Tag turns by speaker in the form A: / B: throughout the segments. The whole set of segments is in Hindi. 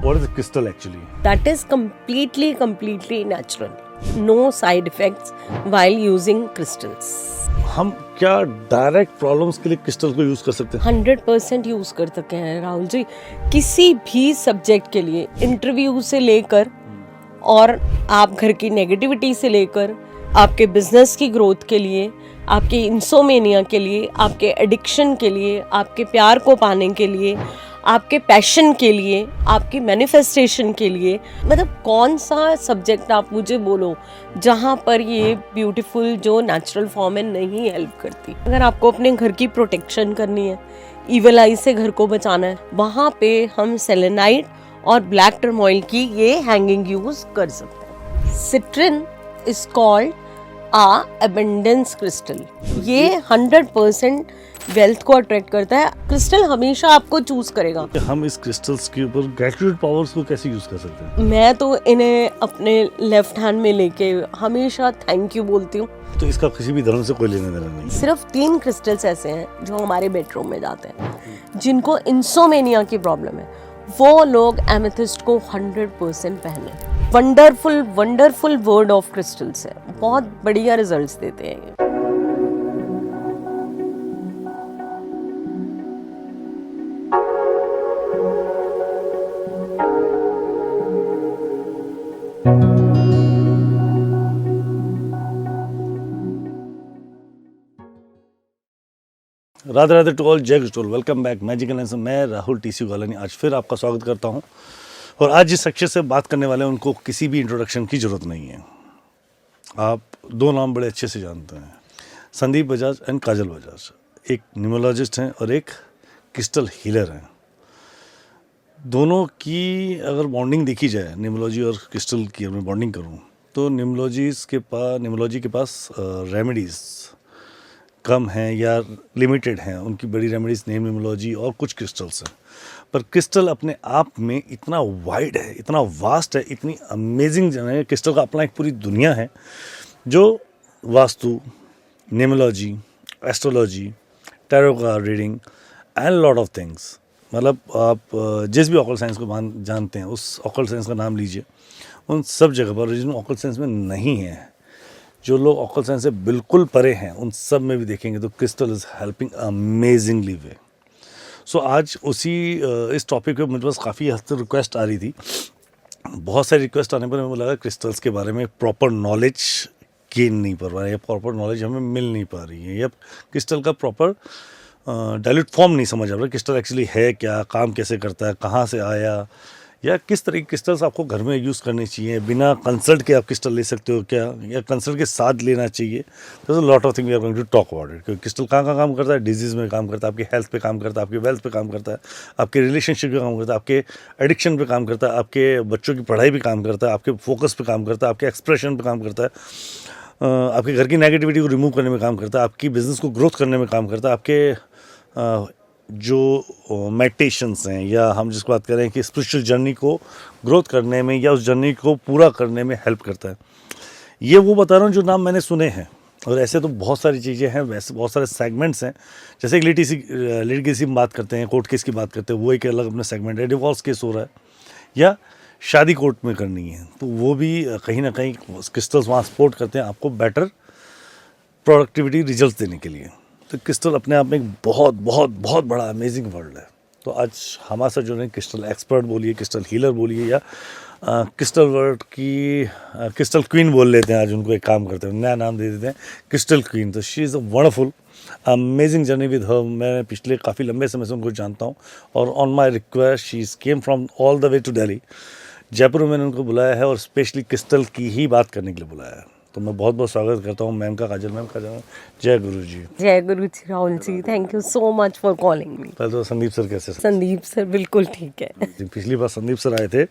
A: What is a crystal actually?
B: That is completely natural. No side effects while using crystals.
A: हम क्या डायरेक्ट प्रॉब्लम्स के लिए क्रिस्टल को यूज कर सकते हैं?
B: 100% यूज कर सकते हैं राहुल जी, किसी भी सब्जेक्ट के लिए, इंटरव्यू से लेकर और आप घर की नेगेटिविटी से लेकर आपके बिजनेस की ग्रोथ के लिए, आपके इंसोमेनिया के लिए, आपके एडिक्शन के लिए, आपके प्यार को पाने के लिए, आपके पैशन के लिए, आपकी मैनिफेस्टेशन के लिए, मतलब कौन सा सब्जेक्ट आप मुझे बोलो जहाँ पर ये ब्यूटीफुल जो नेचुरल फॉर्म है नहीं हेल्प करती। अगर आपको अपने घर की प्रोटेक्शन करनी है, इविल आई से घर को बचाना है, वहाँ पे हम सेलेनाइट और ब्लैक टर्मोइल की ये हैंगिंग यूज कर सकते हैं। Citrine is called abundance crystal. ये 100% वेल्थ को अट्रैक्ट करता है। क्रिस्टल हमेशा आपको चूज करेगा।
A: हम इस क्रिस्टल्स के ऊपर ग्रेटिट्यूड पावर्स को कैसे यूज कर सकते हैं?
B: मैं तो इन्हें अपने लेफ्ट हैंड में लेके हमेशा थैंक यू बोलती हूँ।
A: तो इसका किसी भी धर्म से कोई लेना देना नहीं?
B: सिर्फ 3 क्रिस्टल्स ऐसे हैं जो हमारे बेडरूम में जाते हैं, जिनको इंसोमेनिया की प्रॉब्लम है, वो लोग एमेथिस्ट को 100% पहने। वंडरफुल वर्ड ऑफ क्रिस्टल्स है, बहुत बढ़िया रिजल्ट्स देते हैं ये।
A: राधे राधे टू ऑल, जय crystal, welcome back magical lens. मैं राहुल टीसी गालानी आज फिर आपका स्वागत करता हूं। और आज जिस शख्सियत से बात करने वाले हैं उनको किसी भी इंट्रोडक्शन की ज़रूरत नहीं है। आप 2 नाम बड़े अच्छे से जानते हैं, संदीप बजाज एंड काजल बजाज। एक न्यूमरोलॉजिस्ट हैं और एक क्रिस्टल हीलर हैं। दोनों की अगर बॉन्डिंग देखी जाए, न्यूमरोलॉजी और क्रिस्टल की अगर मैं बॉन्डिंग करूँ तो न्यूमरोलॉजी के पास रेमेडीज़ कम हैं या लिमिटेड हैं। उनकी बड़ी रेमेडीज नेम न्यूमरोलॉजी और कुछ क्रिस्टल्स हैं, पर क्रिस्टल अपने आप में इतना वाइड है, इतना वास्ट है, इतनी अमेजिंग है। क्रिस्टल का अपना एक पूरी दुनिया है जो vastu, numerology, astrology, tarot card reading and lot of things, मतलब आप जिस भी ऑकल्ट साइंस को जानते हैं उस ऑकल्ट साइंस का नाम लीजिए, उन सब जगह पर जिसमें ऑकल्ट साइंस में नहीं है, जो लोग ऑकल्ट साइंस से बिल्कुल परे हैं, उन सब में भी देखेंगे तो क्रिस्टल इज़ हेल्पिंग अमेजिंगली वे। सो आज इस टॉपिक पे मुझे पास काफ़ी हद तक रिक्वेस्ट आ रही थी। बहुत सारी रिक्वेस्ट आने पर मुझे लगा क्रिस्टल्स के बारे में प्रॉपर नॉलेज गेन नहीं कर पा रहा है, या प्रॉपर नॉलेज हमें मिल नहीं पा रही है, या क्रिस्टल का प्रॉपर डायल्यूट फॉर्म नहीं समझ आ रहा। क्रिस्टल एक्चुअली है क्या, काम कैसे करता है, कहाँ से आया, या किस तरह की क्रिस्टल्स आपको घर में यूज़ करनी चाहिए, बिना कंसल्ट के आप क्रिस्टल ले सकते हो क्या, या कंसल्ट के साथ लेना चाहिए। तो lot of thing we are going to talk about it. क्योंकि क्रिस्टल कहाँ काम करता है, डिजीज़ में काम करता है, आपकी हेल्थ पे काम करता है, आपकी वेल्थ पे काम करता है, आपके रिलेशनशिप पे काम करता है, आपके एडिक्शन पे काम करता है, आपके बच्चों की पढ़ाई पे काम करता है, आपके फोकस पे काम करता है, आपके एक्सप्रेशन पे काम करता है, आपके घर की नेगेटिविटी को रिमूव करने में काम करता है, आपकी बिजनेस को ग्रोथ करने में काम करता है, आपके जो मेडिटेशंस हैं, या हम जिसको बात करें कि स्पिरिचुअल जर्नी को ग्रोथ करने में या उस जर्नी को पूरा करने में हेल्प करता है। ये वो बता रहा हूँ जो नाम मैंने सुने हैं, और ऐसे तो बहुत सारी चीज़ें हैं, वैसे बहुत सारे सेगमेंट्स हैं। जैसे एक लिटिगेसी की बात करते हैं, कोर्ट केस की बात करते हैं, वो एक अलग अपना सेगमेंट है। डिवोर्स केस हो रहा है या शादी कोर्ट में करनी है, तो वो भी कहीं ना कहीं क्रिस्टल्स वहाँ सपोर्ट करते हैं आपको बेटर प्रोडक्टिविटी रिजल्ट देने के लिए। तो क्रिस्टल अपने आप में एक बहुत बहुत बहुत बड़ा अमेजिंग वर्ल्ड है। तो आज हमारे साथ जो है क्रिस्टल एक्सपर्ट बोलिए, क्रिस्टल हीलर बोलिए, या क्रिस्टल वर्ल्ड की क्रिस्टल क्वीन बोल लेते हैं। आज उनको एक काम करते हैं, नया नाम दे देते हैं क्रिस्टल क्वीन। तो she is a wonderful amazing journey with her. मैं पिछले काफ़ी लंबे समय से उनको जानता हूँ, और on my request she came from all the way to Delhi, Jaipur में मैंने उनको बुलाया है और स्पेशली क्रिस्टल की ही बात करने के लिए बुलाया है। तो मैं बहुत बहुत स्वागत करता हूँ मैम का, काजल मैम का। जय गुरु जी।
B: जय गुरु जी Rahul ji, thank you so much for calling me.
A: पहले तो संदीप सर कैसे?
B: संदीप सर बिल्कुल ठीक है।
A: पिछली बार संदीप सर आए थे,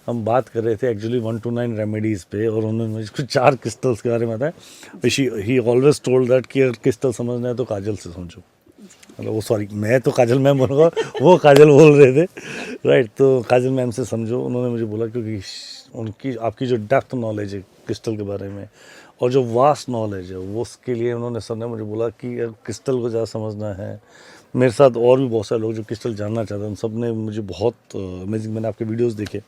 A: हम बात कर रहे थे एक्चुअली 129 रेमेडीज़ पे, और उन्होंने मुझे कुछ 4 क्रिस्टल्स के बारे में बताया। ही ऑलवेज टोल्ड दैट कि अगर क्रिस्टल समझना है तो काजल से समझो। मतलब वो, सॉरी मैं तो काजल मैम बोलूँगा, वो काजल बोल रहे थे, राइट। तो काजल मैम से समझो। उन्होंने मुझे बोला क्योंकि उनकी आपकी जो डेप्थ नॉलेज है क्रिस्टल के बारे में और जो वास्ट नॉलेज है वो, उसके लिए उन्होंने सर ने मुझे बोला कि क्रिस्टल को ज़्यादा समझना है मेरे साथ और भी बहुत सारे लोग जो क्रिस्टल जानना चाहते हैं, उन सब ने मुझे बहुत अमेजिंग, मैंने आपके वीडियोस देखे,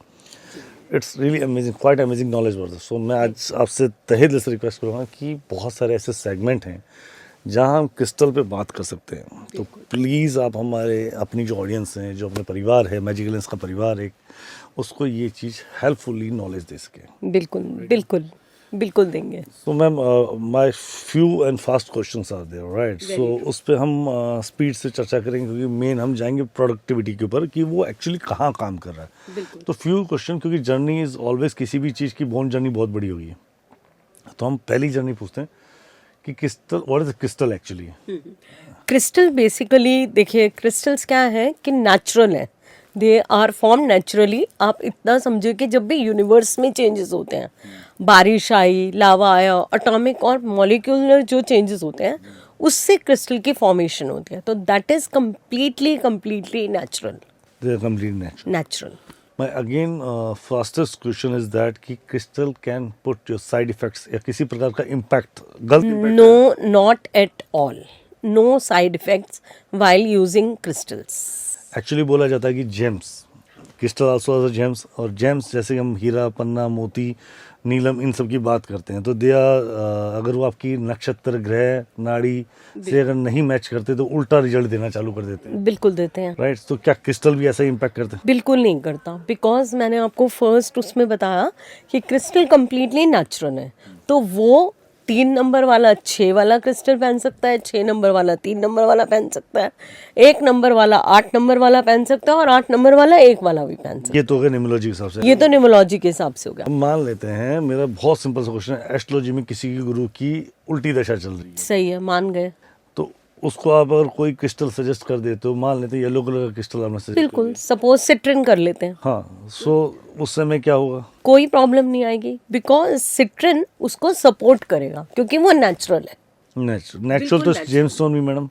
A: it's really amazing, quite amazing knowledge worth. So मैं आज आपसे तहे दिल से रिक्वेस्ट करूँगा कि बहुत सारे ऐसे सेगमेंट हैं जहाँ हम क्रिस्टल पे बात कर सकते हैं, तो प्लीज़ आप हमारे अपनी जो ऑडियंस हैं, जो अपने परिवार है, मैजिकल लेंस का परिवार एक, उसको ये चीज़ हेल्पफुली नॉलेज दे सके।
B: बिल्कुल बिल्कुल बिल्कुल देंगे।
A: So ma'am, my few and fast questions are there, right? So उस पे हम स्पीड से चर्चा करेंगे, क्योंकि मेन हम जाएंगे प्रोडक्टिविटी के ऊपर कि वो एक्चुअली कहाँ काम कर रहा है। तो फ्यू क्वेश्चन, क्योंकि जर्नी इज ऑलवेज, किसी भी चीज़ की बोन जर्नी बहुत बड़ी होगी, तो हम पहली जर्नी पूछते हैं कि crystal, what is crystal actually?
B: Crystal basically देखिए, क्रिस्टल्स क्या है कि नेचुरल है, दे आर फॉर्म नेचुरली। आप इतना समझिए कि जब भी यूनिवर्स में चेंजेस होते हैं, बारिश आई, लावा आया, एटॉमिक और मॉलिक्यूलर जो चेंजेस होते हैं, उससे क्रिस्टल की फॉर्मेशन होती है। तो that is completely natural.
A: They are completely natural.
B: Natural.
A: My again fastest question is that कि crystal can put your side effects या किसी प्रकार का impact, गलत impact?
B: No, not at all. No side effects while using crystals.
A: Actually बोला जाता है कि gems, crystal also as gems, और जेम्स जैसे हम हीरा, पन्ना, मोती, नीलम, इन सब की बात करते हैं, तो दे आर, अगर वो आपकी नक्षत्र, ग्रह, नाड़ी से अगर नहीं मैच करते तो उल्टा रिजल्ट देना चालू कर देते हैं,
B: बिल्कुल देते हैं।
A: राइट? तो क्या क्रिस्टल भी ऐसा इम्पैक्ट करते हैं?
B: बिल्कुल नहीं करता, बिकॉज मैंने आपको फर्स्ट उसमें बताया कि क्रिस्टल कम्प्लीटली नेचुरल है। तो वो 3 नंबर वाला 6 वाला क्रिस्टल पहन सकता है, 6 नंबर वाला 3 नंबर वाला पहन सकता है, 1 नंबर वाला 8 नंबर वाला पहन सकता है, और 8 नंबर वाला 1 वाला भी पहन सकता
A: ये तो हो गया न्यूमरोलॉजी के हिसाब से।
B: है। ये तो न्यूमरोलॉजी के हिसाब से हो गया।
A: हम मान लेते हैं, मेरा बहुत सिंपल सा क्वेश्चन है, एस्ट्रोलॉजी में किसी की गुरु की उल्टी दशा चल रही है,
B: सही है, मान गए।
A: तो उसको आप अगर कोई क्रिस्टल सजेस्ट कर देते हो, मान लेते हैं येलो कलर का क्रिस्टल आपने सजेस्ट,
B: बिल्कुल, सपोज सिट्रिन कर लेते हैं,
A: हाँ, सो उस समय क्या होगा?
B: कोई प्रॉब्लम नहीं आएगी, बिकॉज सिट्रिन उसको सपोर्ट करेगा क्योंकि वो नेचुरल है।
A: नेचुरल तो जेमस्टोन भी मैडम,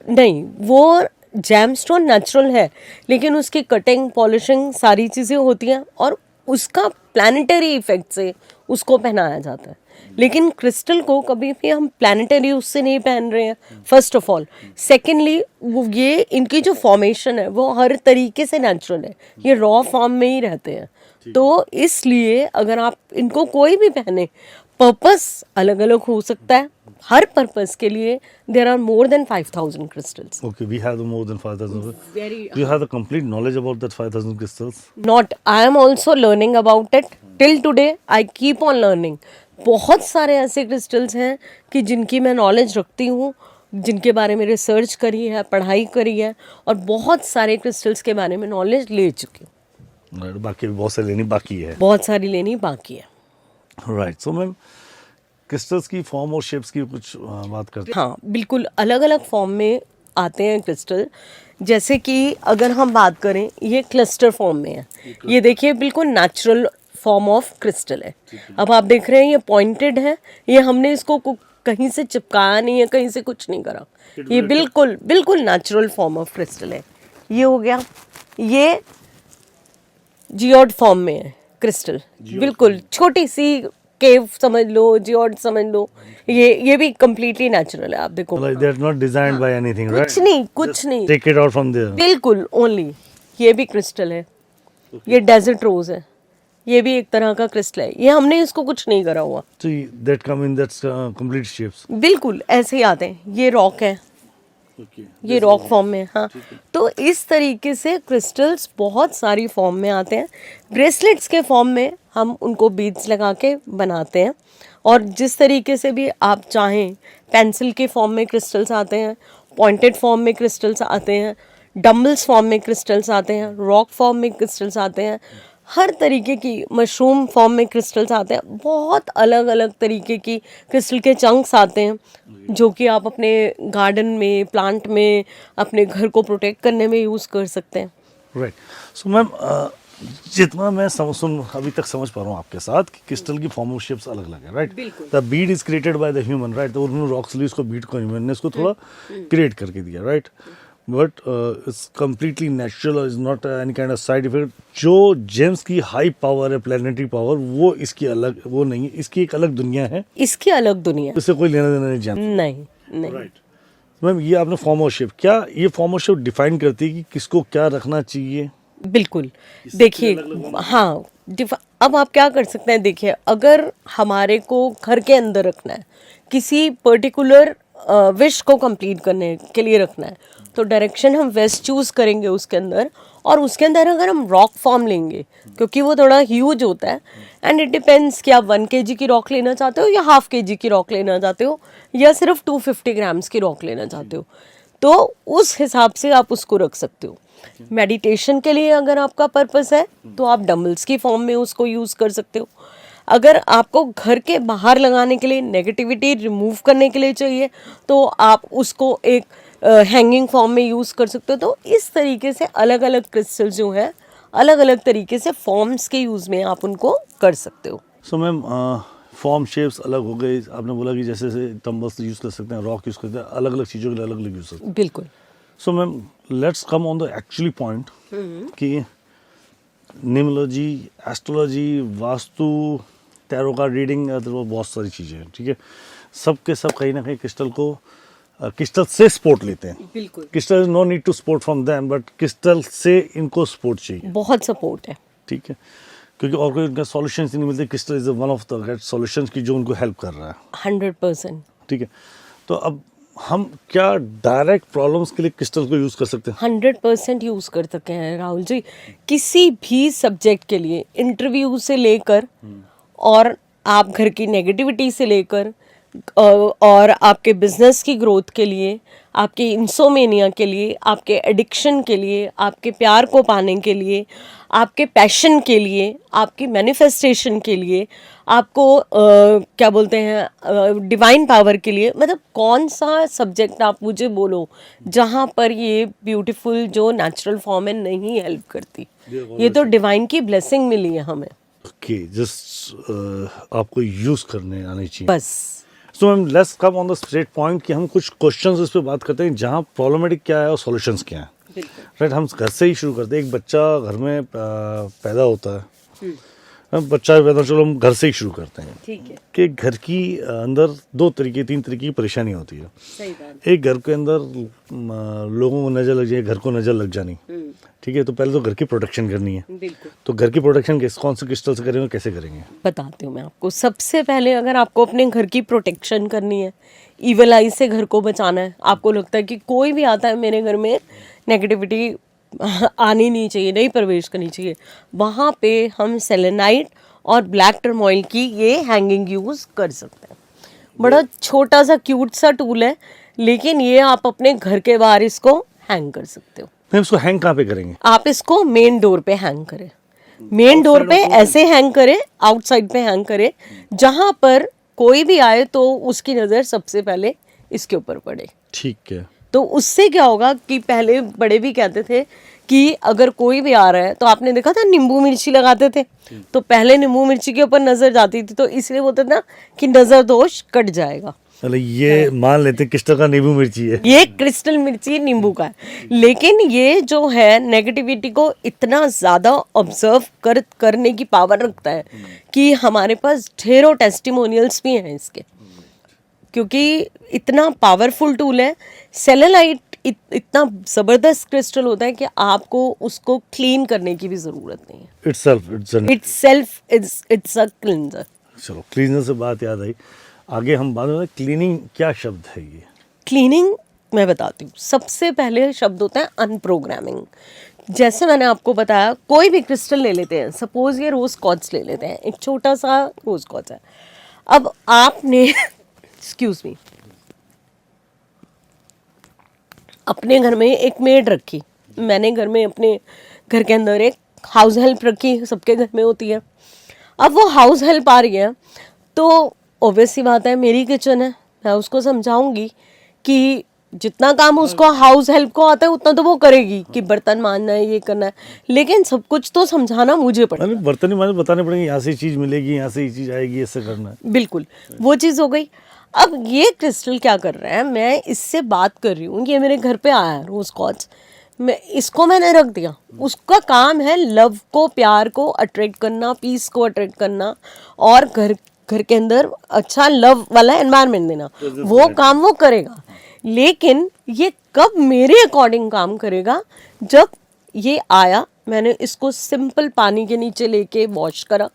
B: नहीं, वो जैमस्टोन नेचुरल है, लेकिन उसकी कटिंग, पॉलिशिंग, सारी चीज़ें होती हैं, और उसका प्लानिटरी इफेक्ट से उसको पहनाया जाता है। लेकिन क्रिस्टल को कभी भी हम प्लानिटरी उससे नहीं पहन रहे हैं, फर्स्ट ऑफ ऑल। सेकेंडली, वो ये इनकी जो फॉर्मेशन है वो हर तरीके से नेचुरल है, ये रॉ फॉर्म में ही रहते हैं। तो इसलिए अगर आप इनको कोई भी पहने, पर्पस अलग अलग हो सकता है, हर पर्पस के लिए there are more than 5000 crystals.
A: okay, we have more than 5000.
B: Very
A: Do you have the complete knowledge about that 5000 crystals?
B: not. I am also learning about it. Till today, I keep on learning. बहुत सारे ऐसे क्रिस्टल्स हैं कि जिनकी मैं नॉलेज रखती हूँ, जिनके बारे में रिसर्च करी है, पढ़ाई करी है, और बहुत सारे क्रिस्टल्स के बारे में नॉलेज ले चुकी हूँ।
A: Right, बाकी भी बहुत सारी लेनी बाकी है,
B: बहुत सारी लेनी बाकी है।
A: राइट? सो मैम, क्रिस्टल्स की फॉर्म और शेप्स की कुछ बात करते हैं।
B: हाँ, बिल्कुल अलग अलग फॉर्म में आते हैं क्रिस्टल। जैसे कि अगर हम बात करें, ये क्लस्टर फॉर्म में है, ये देखिए बिल्कुल नेचुरल फॉर्म ऑफ क्रिस्टल है। अब आप देख रहे हैं ये पॉइंटेड है, ये हमने इसको कहीं से चिपकाया नहीं है, कहीं से कुछ नहीं करा, ये बिल्कुल बिल्कुल नेचुरल फॉर्म ऑफ क्रिस्टल है। ये हो गया, ये जियोड फॉर्म में है क्रिस्टल, बिल्कुल छोटी सी केव समझ लो, जियोड समझ लो, ये भी कम्प्लीटली नेचुरल है। आप देखो,
A: Like they are not designed by anything, right?
B: कुछ नहीं, कुछ नहीं,
A: Take it out from there.
B: बिल्कुल ओनली। ये भी क्रिस्टल है, ये डेजर्ट रोज है, ये भी एक तरह का क्रिस्टल है, ये हमने इसको कुछ नहीं करा हुआ,
A: So that come in that complete shapes.
B: बिल्कुल ऐसे ही आते हैं। ये रॉक है,
A: Okay.
B: ये रॉक फॉर्म में, हाँ। तो इस तरीके से क्रिस्टल्स बहुत सारी फॉर्म में आते हैं। ब्रेसलेट्स के फॉर्म में हम उनको बीड्स लगा के बनाते हैं, और जिस तरीके से भी आप चाहें, पेंसिल के फॉर्म में क्रिस्टल्स आते हैं, पॉइंटेड फॉर्म में क्रिस्टल्स आते हैं, डम्बल्स फॉर्म में क्रिस्टल्स आते हैं, रॉक फॉर्म में क्रिस्टल्स आते हैं, हर तरीके की मशरूम फॉर्म में क्रिस्टल्स आते हैं। बहुत अलग अलग तरीके की क्रिस्टल के चंक्स आते हैं, जो कि आप अपने गार्डन में, प्लांट में, अपने घर को प्रोटेक्ट करने में यूज़ कर सकते हैं।
A: राइट। सो मैम, जितना मैं अभी तक समझ पा रहा हूँ आपके साथ कि क्रिस्टल की फॉर्म ऑफ शेप्स अलग अलग है, right? The Beed is created by the human, right? तो उन्होंने रॉक्सली उसको बीड को ह्यूमन ने इसको थोड़ा क्रिएट करके दिया, right? But it's completely natural, is not any kind of side effect. जो जेम्स की हाई पावर है, प्लैनेटरी पावर, वो इसकी अलग, वो नहीं है, इसकी एक अलग दुनिया है,
B: इसकी अलग दुनिया,
A: इससे कोई लेना देना नहीं जेम्स,
B: नहीं नहीं।
A: राइट? मैम ये आपने फॉर्म ऑफ शेप, क्या ये फॉर्म ऑफ शेप डिफाइन करती है कि किसको क्या रखना चाहिए?
B: बिल्कुल। देखिए, हाँ, अब आप क्या कर सकते हैं, देखिए, अगर हमारे को घर के अंदर रखना है, किसी पर्टिकुलर विश को कंप्लीट करने के लिए रखना है, तो डायरेक्शन हम वेस्ट चूज करेंगे उसके अंदर। और उसके अंदर अगर हम रॉक फॉर्म लेंगे, क्योंकि वो थोड़ा ह्यूज होता है, एंड इट डिपेंड्स कि आप 1 kg की रॉक लेना चाहते हो या ½ kg की रॉक लेना चाहते हो या सिर्फ 250 ग्राम्स की रॉक लेना चाहते हो, तो उस हिसाब से आप उसको रख सकते हो। मेडिटेशन के लिए अगर आपका पर्पस है तो आप डंबल्स की फॉर्म में उसको यूज़ कर सकते हो। अगर आपको घर के बाहर लगाने के लिए, नेगेटिविटी रिमूव करने के लिए चाहिए, तो आप उसको एक हैंगिंग फॉर्म में यूज़ कर सकते हो। तो इस तरीके से अलग अलग क्रिस्टल जो है, अलग अलग तरीके से फॉर्म्स के यूज़ में आप उनको कर सकते हो।
A: सो मैम फॉर्म शेप्स अलग हो गई, आपने बोला कि जैसे डंबल्स यूज़ कर सकते हैं, रॉक यूज़ करते हैं, अलग अलग चीज़ों के लिए अलग अलग यूज़ करते हैं।
B: बिल्कुल।
A: So ma'am let's come on the actually point कि numerology, astrology, vastu, tarot card reading, वो बहुत सारी चीज़ें हैं, ठीक है। सब के सब कहीं ना कहीं क्रिस्टल को क्रिस्टल से सपोर्ट लेते हैं।
B: बिल्कुल।
A: Crystal no need to support from them, but crystal से इनको सपोर्ट चाहिए,
B: बहुत सपोर्ट है।
A: ठीक है, क्योंकि और कोई उनका सॉल्यूशंस नहीं मिलते। Crystal is one of the great solutions की जो उनको हेल्प कर रहा है,
B: 100%।
A: ठीक है। तो अब हम क्या डायरेक्ट प्रॉब्लम्स के लिए क्रिस्टल को यूज़ कर सकते हैं?
B: 100% यूज़ कर सकते हैं राहुल जी। किसी भी सब्जेक्ट के लिए, इंटरव्यू से लेकर और आप घर की नेगेटिविटी से लेकर और आपके बिजनेस की ग्रोथ के लिए, आपके इंसोमेनिया के लिए, आपके एडिक्शन के लिए, आपके प्यार को पाने के लिए, आपके पैशन के लिए, आपकी मैनिफेस्टेशन के लिए, आपको क्या बोलते हैं, डिवाइन पावर के लिए, मतलब कौन सा सब्जेक्ट आप मुझे बोलो जहाँ पर ये ब्यूटीफुल जो नेचुरल फॉर्म है नहीं हेल्प करती। ये तो डिवाइन की ब्लेसिंग मिली है हमें।
A: ओके, जस्ट आपको यूज़ करने आनी चाहिए
B: बस।
A: सो ma'am let's come on the straight point कि हम कुछ क्वेश्चंस इस पे बात करते हैं जहाँ प्रॉब्लमेटिक क्या है और सॉल्यूशंस क्या है। राइट, हम घर से ही शुरू करते हैं। एक बच्चा घर में पैदा होता है, बच्चा पैदा, चलो हम घर से ही शुरू करते हैं,
B: ठीक है।
A: कि घर की अंदर 3 तरीके की परेशानी होती है।
B: सही बात।
A: एक, घर के अंदर लोगों को नज़र लग जाए, घर को नज़र लग जानी, ठीक है। तो पहले तो घर की प्रोटेक्शन करनी है।
B: बिल्कुल।
A: तो घर की प्रोटेक्शन कौन से क्रिस्टल से करेंगे, कैसे करेंगे?
B: बताती हूँ मैं आपको। सबसे पहले अगर आपको अपने घर की प्रोटेक्शन करनी है, इविल आई से घर को बचाना है, आपको लगता है कि कोई भी आता है मेरे घर में नेगेटिविटी आनी नहीं चाहिए, नहीं प्रवेश करनी चाहिए, वहाँ पे हम सेलेनाइट और ब्लैक टर्मोइल की ये हैंगिंग यूज़ कर सकते हैं। बड़ा छोटा सा क्यूट सा टूल है, लेकिन ये आप अपने घर के बाहर इसको हैंग कर सकते हो।
A: मैम इसको हैंग कहाँ पे करेंगे?
B: आप इसको मेन डोर पे हैंग करें। मेन डोर पे ऐसे हैंग करें, आउटसाइड पे हैंग करें, जहां पर कोई भी आए तो उसकी नज़र सबसे पहले इसके ऊपर पड़े।
A: ठीक है।
B: तो उससे क्या होगा कि पहले बड़े भी कहते थे कि अगर कोई भी आ रहा है, तो आपने देखा था नींबू मिर्ची लगाते थे, तो पहले नींबू मिर्ची के ऊपर नजर जाती थी, तो इसलिए बोलते थे ना कि नजर दोष कट जाएगा।
A: मतलब ये मान लेते हैं क्रिस्टल का नींबू मिर्ची है,
B: ये क्रिस्टल मिर्ची नींबू का है, लेकिन ये जो है नेगेटिविटी को इतना ज्यादा ऑब्जर्व करने की पावर रखता है कि हमारे पास ढेरों टेस्टिमोनियल्स भी हैं इसके, क्योंकि इतना पावरफुल टूल है। सेलेनाइट इतना जबरदस्त क्रिस्टल होता है कि आपको उसको क्लीन करने की भी जरूरत नहीं है। It's a cleanser.
A: चलो, क्लीनर से बात याद आई, आगे हम बात करें क्लीनिंग क्या शब्द है ये?
B: क्लीनिंग मैं बताती हूँ। सबसे पहले शब्द होता है अनप्रोग्रामिंग। जैसे मैंने आपको बताया, कोई भी क्रिस्टल ले लेते हैं, सपोज ये रोज क्वार्ट्ज ले लेते हैं, एक छोटा सा रोज क्वार्ट्ज है। अब आपने एक्सक्यूज मी, अपने घर में एक मेड रखी, मैंने घर में अपने घर के अंदर एक हाउस हेल्प रखी, सबके घर में होती है। अब वो हाउस हेल्प आ रही है, तो ऑब्वियस सी बात है, मेरी किचन है, मैं उसको समझाऊंगी कि जितना काम उसको हाउस हेल्प को आता है उतना तो वो करेगी, कि बर्तन मांजना है, ये करना है, लेकिन सब कुछ तो समझाना मुझे पड़ेगा।
A: बर्तन ही बताने पड़ेंगे, यहाँ से चीज़ मिलेगी, यहाँ से ये चीज़ आएगी, ऐसे करना है।
B: बिल्कुल, वो चीज़ हो गई। अब ये क्रिस्टल क्या कर रहा है, मैं इससे बात कर रही हूँ, ये मेरे घर पे आया रोज क्वार्ट्ज, इसको मैंने रख दिया। उसका काम है लव को, प्यार को अट्रैक्ट करना, पीस को अट्रैक्ट करना, और घर के अंदर अच्छा लव वाला एनवायरनमेंट देना, वो काम वो करेगा। लेकिन ये कब मेरे अकॉर्डिंग काम करेगा, जब ये आया, मैंने इसको सिंपल पानी के नीचे लेके वॉश करा,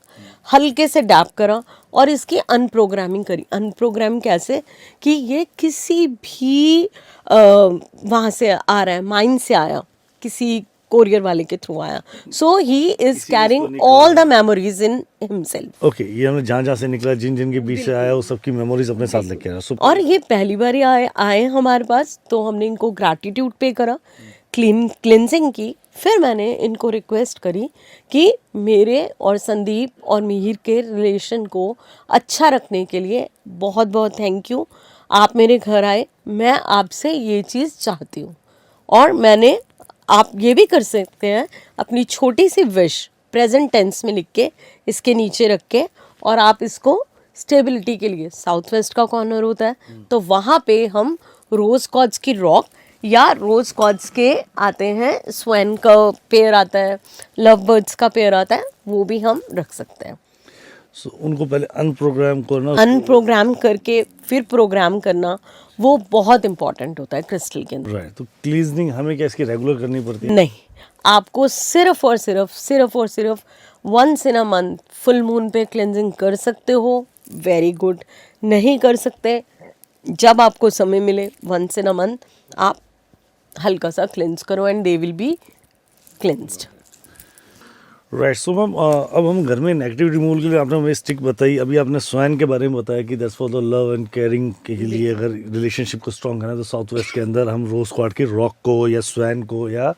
B: हल्के से डैप करा और इसकी अनप्रोग्रामिंग करी। अनप्रोग्राम कैसे कि ये किसी भी वहाँ से आ रहा है, माइंड से आया, किसी कोरियर वाले के थ्रू आया, so he is carrying all the memories in himself.
A: Okay, ये हमने जहाँ से निकला, जिन जिन के बीच से आया, वो सबकी मेमोरीज अपने साथ लेके आया।
B: और ये पहली बार आए हमारे पास, तो हमने इनको ग्रैटिट्यूड पे करा, क्लिनजिंग की। फिर मैंने इनको रिक्वेस्ट करी कि मेरे और संदीप और मिहिर के रिलेशन को अच्छा रखने के लिए बहुत बहुत थैंक यू, आप मेरे घर आए, मैं आपसे ये चीज़ चाहती हूँ। और मैंने, आप ये भी कर सकते हैं, अपनी छोटी सी विश प्रेजेंट टेंस में लिख के इसके नीचे रख के, और आप इसको स्टेबिलिटी के लिए, साउथ वेस्ट का कॉर्नर होता है तो वहाँ पे हम रोज कॉर्ड्स की रॉक या रोज कॉर्ड्स के आते हैं, स्वैन का पेयर आता है, लव बर्ड्स का पेयर आता है, वो भी हम रख सकते हैं।
A: So, उनको पहले अनप्रोग्राम करना,
B: अनप्रोग्राम करके फिर प्रोग्राम करना, वो बहुत इंपॉर्टेंट होता है क्रिस्टल के अंदर।
A: राइट। तो क्लीजनिंग हमें क्या इसकी रेगुलर करनी पड़ती है?
B: नहीं, आपको सिर्फ और सिर्फ once in a month full moon पे क्लेंजिंग कर सकते हो, वेरी गुड। नहीं कर सकते, जब आपको समय मिले वंस इन अ मंथ आप हल्का सा क्लेंज करो and they will be clenched.
A: Right. So ma'am, अब हम घर में नेगेटिव रिमूवल के लिए आपने हमें स्टिक बताई, अभी आपने स्वैन के बारे में बताया कि that's for the love and caring के लिए, अगर रिलेशनशिप को स्ट्रॉन्ग करना है तो साउथ वेस्ट के अंदर हम रोज क्वार्ड की रॉक को या स्वैन को या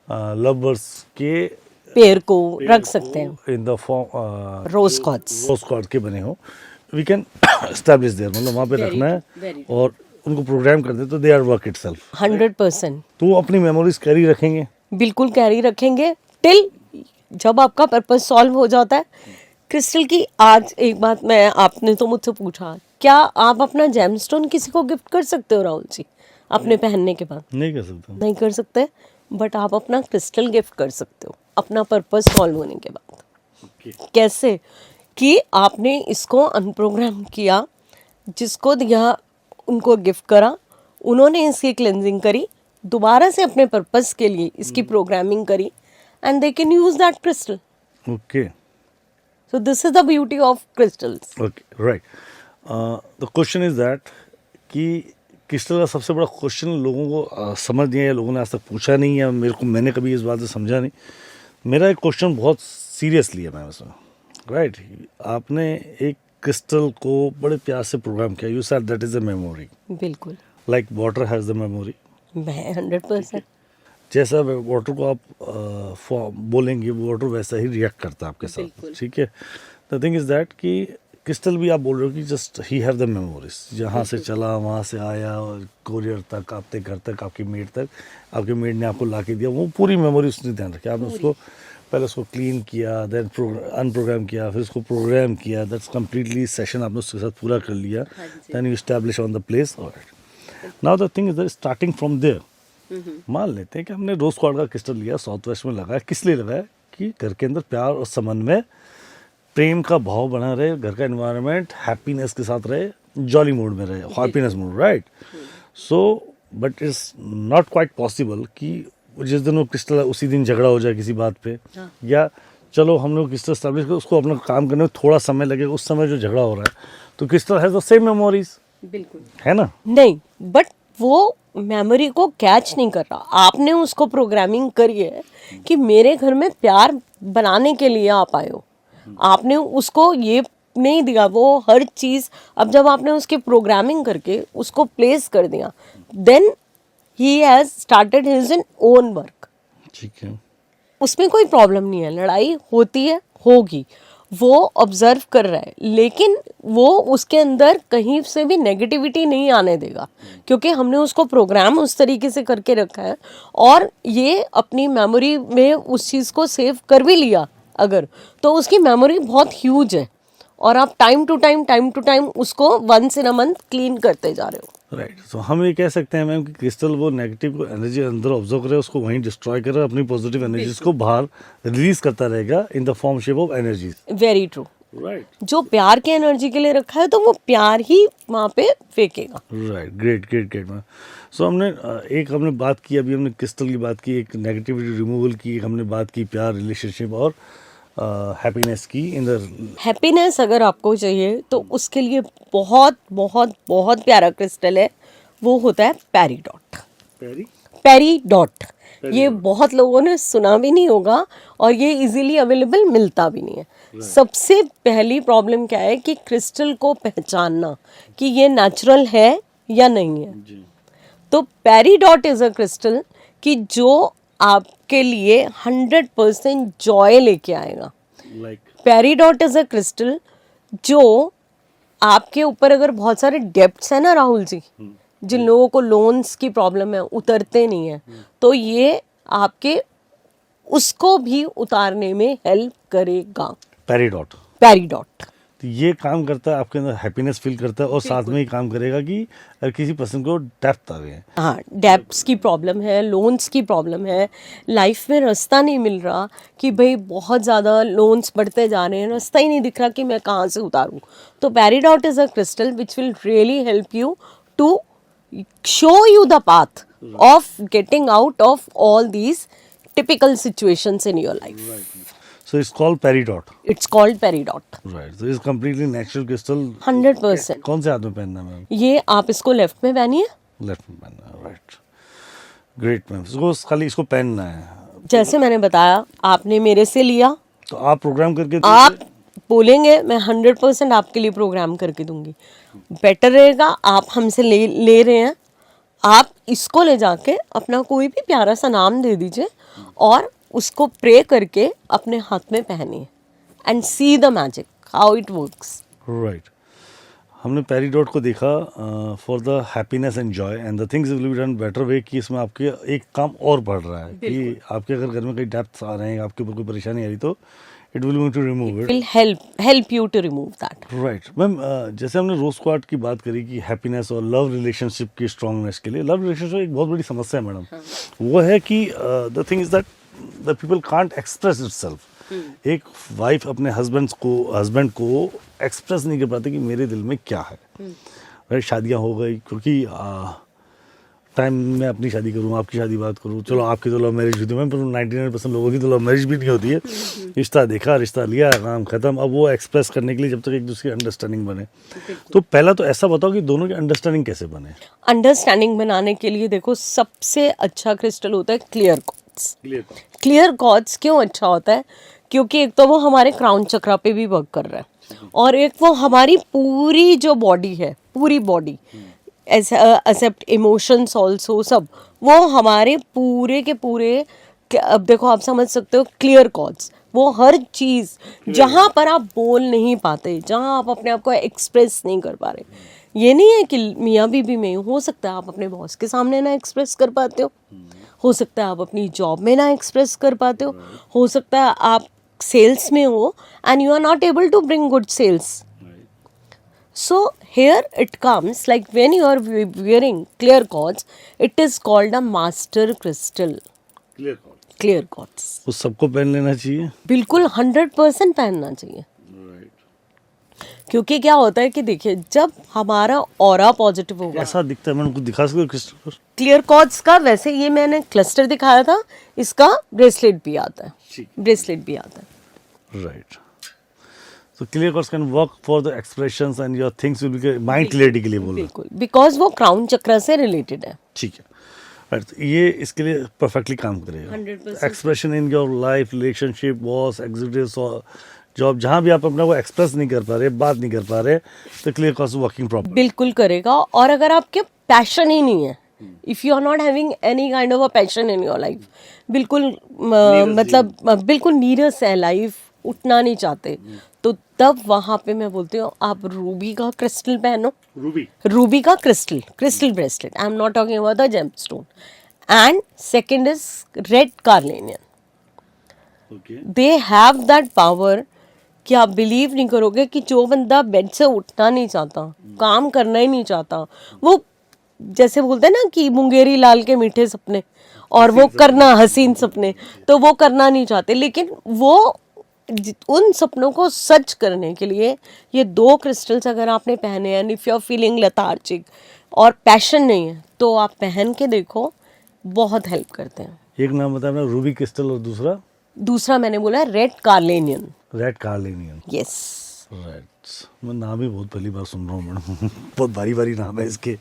A: लव बर्ड्स के
B: पेड़ को रख सकते हैं
A: in the form
B: rose quartz
A: के बने हो, वी कैन एस्टैब्लिश देयर, मतलब वहाँ पे रखना है और उनको प्रोग्राम कर दे तो दे आर वर्क इटसेल्फ
B: 100%।
A: तो वो अपनी मेमोरीज कैरी रखेंगे,
B: बिल्कुल कैरी रखेंगे टिल जब आपका पर्पस सॉल्व हो जाता है। क्रिस्टल की आज एक बात, मैं, आपने तो मुझसे पूछा, क्या आप अपना जेमस्टोन किसी को गिफ्ट कर सकते हो राहुल जी अपने पहनने के बाद?
A: नहीं कर सकते।
B: नहीं कर सकते, बट आप अपना क्रिस्टल गिफ्ट कर सकते हो अपना पर्पस सॉल्व होने के बाद। कैसे कि आपने इसको अनप्रोग्राम किया, जिसको दिया उनको गिफ्ट करा, उन्होंने इसकी क्लेंजिंग करी, दोबारा से अपने पर्पस के लिए इसकी प्रोग्रामिंग करी, and they can use that crystal.
A: Okay.
B: So this is the beauty of crystals.
A: Okay, right. The question is that कि क्रिस्टल का सबसे बड़ा क्वेश्चन लोगों को समझ नहीं है, या लोगों ने आज तक पूछा नहीं है, मैंने कभी इस बात से समझा नहीं। मेरा एक क्वेश्चन बहुत सीरियस लिया मैं उसमें, राइट। आपने एक क्रिस्टल को बड़े प्यार से प्रोग्राम किया, you said that is a memory,
B: बिल्कुल,
A: like water has the memory.
B: मैं 100%,
A: जैसा वाटर को आप बोलेंगे वाटर वैसा ही रिएक्ट करता है आपके साथ, ठीक है। द थिंग इज दैट कि क्रिस्टल भी आप बोल रहे हो कि just he have the memories, जहाँ से चला वहाँ से आया, और कोरियर तक, आपके घर तक, आपकी मेड तक, आपके मेड ने आपको ला के दिया, वो पूरी मेमोरी उसने ध्यान रखी। आपने उसको पहले उसको क्लीन किया, देन अनप्रोग्राम किया, फिर उसको प्रोग्राम किया, दैट्स कम्प्लीटली सेशन आपने उसके साथ पूरा कर लिया, then you establish on the place. Now the thing is that starting from there, मान लेते हैं कि हमने रोज क्वार्ड का क्रिस्टल लिया, साउथ वेस्ट में लगाया, किस लिए लगाया कि घर के अंदर प्यार और समन्वय, प्रेम का भाव बना रहे, घर का एनवायरनमेंट हैप्पीनेस के साथ रहे, जॉली मूड में रहे, happiness mood, right. So but it's not quite possible कि जिस दिन वो क्रिस्टल है उसी दिन झगड़ा हो जाए किसी बात पे, या चलो हम लोग क्रिस्टल स्टैब्लिश कर, उसको अपना काम करने में थोड़ा समय लगेगा, उस समय जो झगड़ा हो रहा है, तो crystal has the same memories,
B: बिल्कुल
A: है ना?
B: नहीं, बट वो मेमोरी को कैच नहीं कर रहा। आपने उसको प्रोग्रामिंग करी है कि मेरे घर में प्यार बनाने के लिए आप आए हो, आपने उसको ये नहीं दिया, वो हर चीज़। अब जब आपने उसकी प्रोग्रामिंग करके उसको प्लेस कर दिया, then he has started his own work.
A: ठीक है,
B: उसमें कोई प्रॉब्लम नहीं है, लड़ाई होती है, होगी, वो ऑब्जर्व कर रहा है, लेकिन वो उसके अंदर कहीं से भी नेगेटिविटी नहीं आने देगा, क्योंकि हमने उसको प्रोग्राम उस तरीके से करके रखा है, और ये अपनी मेमोरी में उस चीज़ को सेव कर भी लिया अगर, तो उसकी मेमोरी बहुत ह्यूज है, और आप टाइम टू टाइम उसको once in a month clean करते जा रहे हो।
A: राइट। सो हम ये कह सकते हैं मैम कि क्रिस्टल वो नेगेटिव एनर्जी अंदर ऑब्जर्व करे, उसको वहीं डिस्ट्रॉय करे, अपनी पॉजिटिव एनर्जीज को बाहर रिलीज करता रहेगा इन the form shape of energies.
B: Very true,
A: right
B: जो प्यार की एनर्जी के लिए रखा है तो वो प्यार ही वहाँ पे फेंकेगा।
A: Right, great great great ma'am. So हमने बात की, अभी हमने क्रिस्टल की बात की, एक नेगेटिविटी रिमूवल की, एक हमने बात की प्यार, रिलेशनशिप और हैप्पीनेस की इन द
B: हैप्पीनेस अगर आपको चाहिए तो उसके लिए बहुत बहुत बहुत प्यारा क्रिस्टल है, वो होता है पेरीडॉट।
A: पेरी
B: पेरीडॉट, ये बहुत लोगों ने सुना भी नहीं होगा और ये इजीली अवेलेबल मिलता भी नहीं है। सबसे पहली प्रॉब्लम क्या है कि क्रिस्टल को पहचानना कि ये नेचुरल है या नहीं है।
A: जी
B: तो पेरीडॉट इज अ क्रिस्टल कि जो आपके लिए 100% जॉय लेके आएगा।
A: Like
B: peridot is a crystal जो आपके ऊपर अगर बहुत सारे डेब्ट्स है ना राहुल जी, जिन लोगों को लोन्स की प्रॉब्लम है, उतरते नहीं है, तो ये आपके उसको भी उतारने में हेल्प करेगा
A: पेरीडॉट।
B: पेरीडॉट।
A: तो ये काम करता है आपके अंदर हैप्पीनेस फील करता है और साथ में ही काम करेगा कि अगर किसी पर्सन को डेप्थ आ गए हैं,
B: हाँ, डेब्ट्स की प्रॉब्लम है, लोन्स की प्रॉब्लम है, लाइफ में रास्ता नहीं मिल रहा कि भाई बहुत ज़्यादा लोन्स बढ़ते जा रहे हैं, रास्ता ही नहीं दिख रहा कि मैं कहाँ से उतारूँ, तो peridot is a crystal which will really help you to show you the path of getting out of all these typical situations in your life.
A: so it's called peridot.
B: It's called peridot.
A: right, so it's completely natural crystal.
B: 100%.
A: कौन से हाथ में पहनना है मैम?
B: ये आप इसको लेफ्ट में पहनिए।
A: लेफ्ट में पहनना है, राइट, ग्रेट मैम। इसको खाली इसको पहनना है,
B: जैसे मैंने बताया, आपने मेरे से लिया,
A: तो आप प्रोग्राम करके
B: आप बोलेंगे मैं 100% आपके लिए प्रोग्राम करके दूंगी। बेटर रहेगा आप हमसे ले रहे हैं, आप इसको ले जाके अपना कोई भी प्यारा सा नाम दे दीजिए और उसको प्रे करके अपने हाथ में पहनिए and see the magic how it works.
A: Right. हमने पेरीडॉट को देखा for the happiness and Joy and the things will be done better way, कि इसमें आपके एक काम और बढ़ रहा है कि आपके अगर घर में कई डेप्थ्स आ रहे हैं, आपके ऊपर कोई परेशानी आ रही, तो it will going to remove it,
B: will help you to remove that.
A: Right ma'am. जैसे हमने रोज क्वार्ट की बात करी कि हैप्पीनेस और लव रिलेशनशिप की स्ट्रांगनेस के लिए, लव रिलेशनशिप एक बहुत बड़ी समस्या है मैडम। वो है कि the thing is that the people can't express itself. एक वाइफ अपने हस्बैंड को एक्सप्रेस नहीं कर पाते कि मेरे दिल में क्या है। राइट, शादियां हो गई, क्योंकि टाइम में अपनी शादी करूँ, आपकी शादी बात करूँ, चलो आपकी तो लव मैरिज होती है मैम, पर 99% लोगों की तो लव मैरिज भी नहीं होती है। रिश्ता देखा, रिश्ता लिया, काम खत्म। अब वो एक्सप्रेस करने के लिए जब तक एक दूसरे की अंडरस्टैंडिंग बने, तो पहला तो ऐसा बताओ कि दोनों की अंडरस्टैंडिंग कैसे बने।
B: अंडरस्टैंडिंग बनाने के लिए देखो, सबसे अच्छा क्रिस्टल होता है क्लियर कॉर्ड्स। क्लियर कॉर्ड्स क्यों अच्छा होता है? क्योंकि एक तो वो हमारे क्राउन चक्रा पे भी वर्क कर रहा है और एक वो हमारी पूरी जो बॉडी है, पूरी बॉडी एक्सेप्ट इमोशंस ऑल्सो, सब वो हमारे पूरे के पूरे, अब देखो आप समझ सकते हो, क्लियर कॉर्ड्स वो हर चीज़ जहाँ पर आप बोल नहीं पाते, जहाँ आप अपने आप को एक्सप्रेस नहीं कर पा रहे, ये नहीं है कि मियाँ बीबी में हो सकता है आप अपने बॉस के सामने ना एक्सप्रेस कर पाते हो सकता है आप अपनी जॉब में ना एक्सप्रेस कर पाते हो सकता है आप सेल्स में हो and you are not able to bring good sales. So here it comes, like when you are wearing clear quartz, it is called a master crystal. Clear quartz.
A: वो सबको पहन लेना चाहिए,
B: बिल्कुल 100% पहनना चाहिए। क्योंकि क्या होता है कि देखिए, जब हमारा ऑरा पॉजिटिव होगा,
A: ऐसा दिखता है। मैंने उनको दिखा सकते हो क्रिस्टल?
B: क्लियर क्वार्ट्ज का वैसे ये मैंने क्लस्टर दिखाया था, इसका ब्रेसलेट भी आता है, ब्रेसलेट भी आता है।
A: Right, so clear quartz can work for the expressions and your things will be mind clarity के लिए बोल रहा
B: बिल्कुल, बिकॉज वो क्राउन चक्र से रिलेटेड है।
A: ठीक है, राइट, ये इसके लिए परफेक्टली काम करेगा।
B: 100%।
A: Expression in your life, relationship, boss, executive, job, जहाँ भी आप अपना को एक्सप्रेस नहीं कर पा रहे, बात नहीं कर पा रहे, तो क्लियर क्वार्ट्ज वर्किंग प्रॉपर
B: बिल्कुल करेगा। और अगर आपके पैशन ही नहीं है, if you are not having any kind of a passion in your life, बिल्कुल मतलब बिल्कुल नीरस है लाइफ, उठना नहीं चाहते, तो तब वहां पे मैं बोलती हूँ आप रूबी का क्रिस्टल पहनो। रूबी का crystal bracelet, I am not talking about the gemstone. And second is red carnelian. They have that power कि आप बिलीव नहीं करोगे कि जो बंदा बेड से उठना नहीं चाहता, काम करना ही नहीं चाहता, वो जैसे बोलते हैं ना कि मुंगेरी लाल के मीठे सपने, और वो करना हसीन सपने, तो वो करना नहीं चाहते, लेकिन वो उन सपनों को सच करने के लिए ये 2 क्रिस्टल्स अगर आपने पहने हैं, if you are feeling lethargic और पैशन नहीं है तो आप पहन के देखो, बहुत हेल्प करते हैं।
A: एक नाम बताया आपने, रूबी क्रिस्टल, और
B: दूसरा मैंने बोला रेड कार्लेनियन।
A: रेड कार्लेनियन।
B: यस।
A: राइट, मैं नाम ही बहुत पहली बार सुन रहा हूँ मैडम। बहुत भारी भारी नाम है इसके।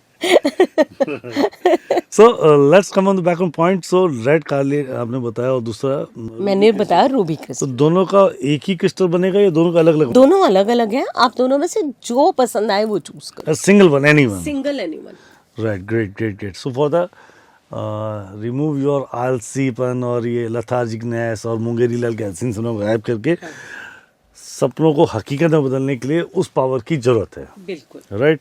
A: So let's come on the back on point. So red कार्ले आपने बताया, और दूसरा
B: मैंने बताया रूबी
A: तो
B: क्रिस्टल।
A: दोनों का एक ही क्रिस्टल बनेगा या दोनों का अलग अलग?
B: दोनों अलग अलग हैं, आप दोनों में से जो पसंद आए वो चूज करो।
A: Single one, any one.
B: Single anyone.
A: Right, great great great. So for the remove your आलसीपन और ये लथार्जिकनेस और मुंगेरी लाल के हसीन सपनों को गायब करके सपनों को हकीकत में बदलने के लिए उस पावर की जरूरत है।
B: बिल्कुल।
A: Right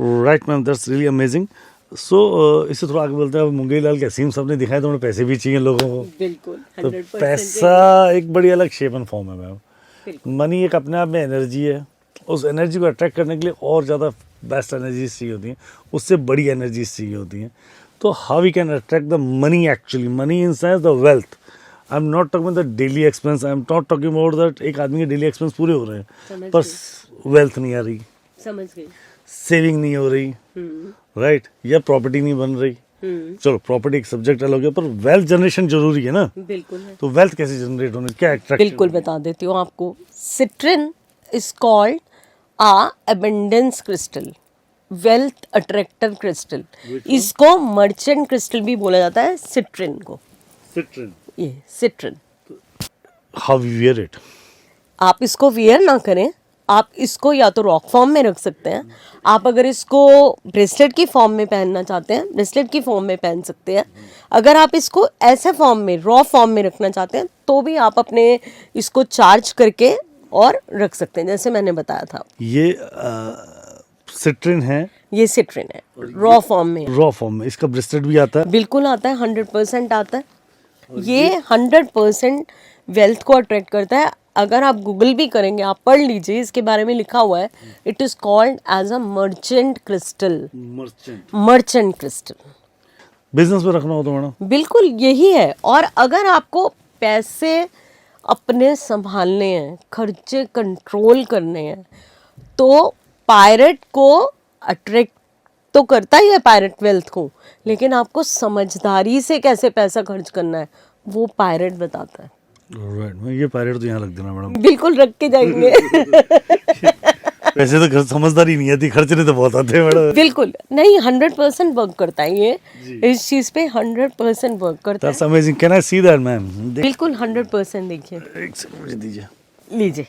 A: right ma'am, that's really amazing. So इससे थोड़ा आगे बोलते हैं, मुंगेरी लाल के हसीन सपने दिखाए तो उन्हें पैसे भी चाहिए लोगों को।
B: बिल्कुल,
A: तो
B: 100%
A: पैसा एक बड़ी अलग शेप एंड फॉर्म है मैम।
B: बिल्कुल।
A: मनी एक अपने आप में एनर्जी है, उस एनर्जी को अट्रैक्ट करने के लिए और ज़्यादा बेस्ट एनर्जीज चाहिए होती हैं, उससे बड़ी एनर्जीज चाहिए होती हैं। तो how we can attract the money actually, money in sense the wealth. I am not talking about the daily expense, I am not talking about that एक आदमी के डेली एक्सपेंस पूरे हो रहे हैं
B: समझ
A: पर वेल्थ नहीं आ रही,
B: समझ गई।
A: सेविंग नहीं हो रही, राइट, या प्रॉपर्टी नहीं बन रही। चलो प्रॉपर्टी एक सब्जेक्ट अलग है, पर वेल्थ जनरेशन जरूरी है ना।
B: बिल्कुल है।
A: तो वेल्थ कैसे जनरेट होने, क्या अट्रैक्ट?
B: बिल्कुल बता देती हूँ आपको। Citrine is called a abundance crystal, wealth attractor crystal. इसको मर्चेंट क्रिस्टल भी बोला जाता है, सिट्रिन को।
A: सिट्रिन।
B: ये citrine.
A: How we wear it?
B: आप इसको वियर ना करें, आप इसको या तो रॉक फॉर्म में रख सकते हैं, आप अगर इसको ब्रेसलेट की फॉर्म में पहनना चाहते हैं ब्रेसलेट की फॉर्म में पहन सकते हैं। अगर आप इसको ऐसे फॉर्म में, रॉ फॉर्म में रखना चाहते हैं तो भी आप अपने इसको चार्ज करके और रख सकते हैं, जैसे मैंने बताया था।
A: ये सिट्रिन है,
B: ये सिट्रिन है, रॉ फॉर्म में।
A: रॉ फॉर्म में। इसका ब्रेसलेट भी आता है?
B: बिल्कुल आता है, 100% आता है। ये 100% वेल्थ को अट्रैक्ट करता है। अगर आप गूगल भी करेंगे, आप पढ़ लीजिए, इसके बारे में लिखा हुआ है, it is called as a merchant crystal. Merchant crystal
A: business में रखना हो तो मैडम?
B: बिल्कुल यही है। और अगर आपको पैसे अपने संभालने हैं, खर्चे कंट्रोल करने हैं, तो पायरेट को अट्रैक्ट तो करता ही है, पायरेट वेल्थ को, लेकिन आपको समझदारी से कैसे पैसा खर्च करना है वो पायरेट बताता है।
A: राइट, मैं ये पायरेट तो यहाँ रख देना मैडम।
B: बिल्कुल रख के जाएंगे।
A: वैसे तो समझदारी नहीं आती, खर्चने तो बहुत आते हैं मैडम।
B: बिल्कुल नहीं, 100% वर्क करता है ये, इस चीज पे 100% वर्क करता
A: that's amazing. Can I see that ma'am?
B: है। बिल्कुल 100% देखिए,
A: एक सेकंड मुझे दीजिए।
B: लीजिए।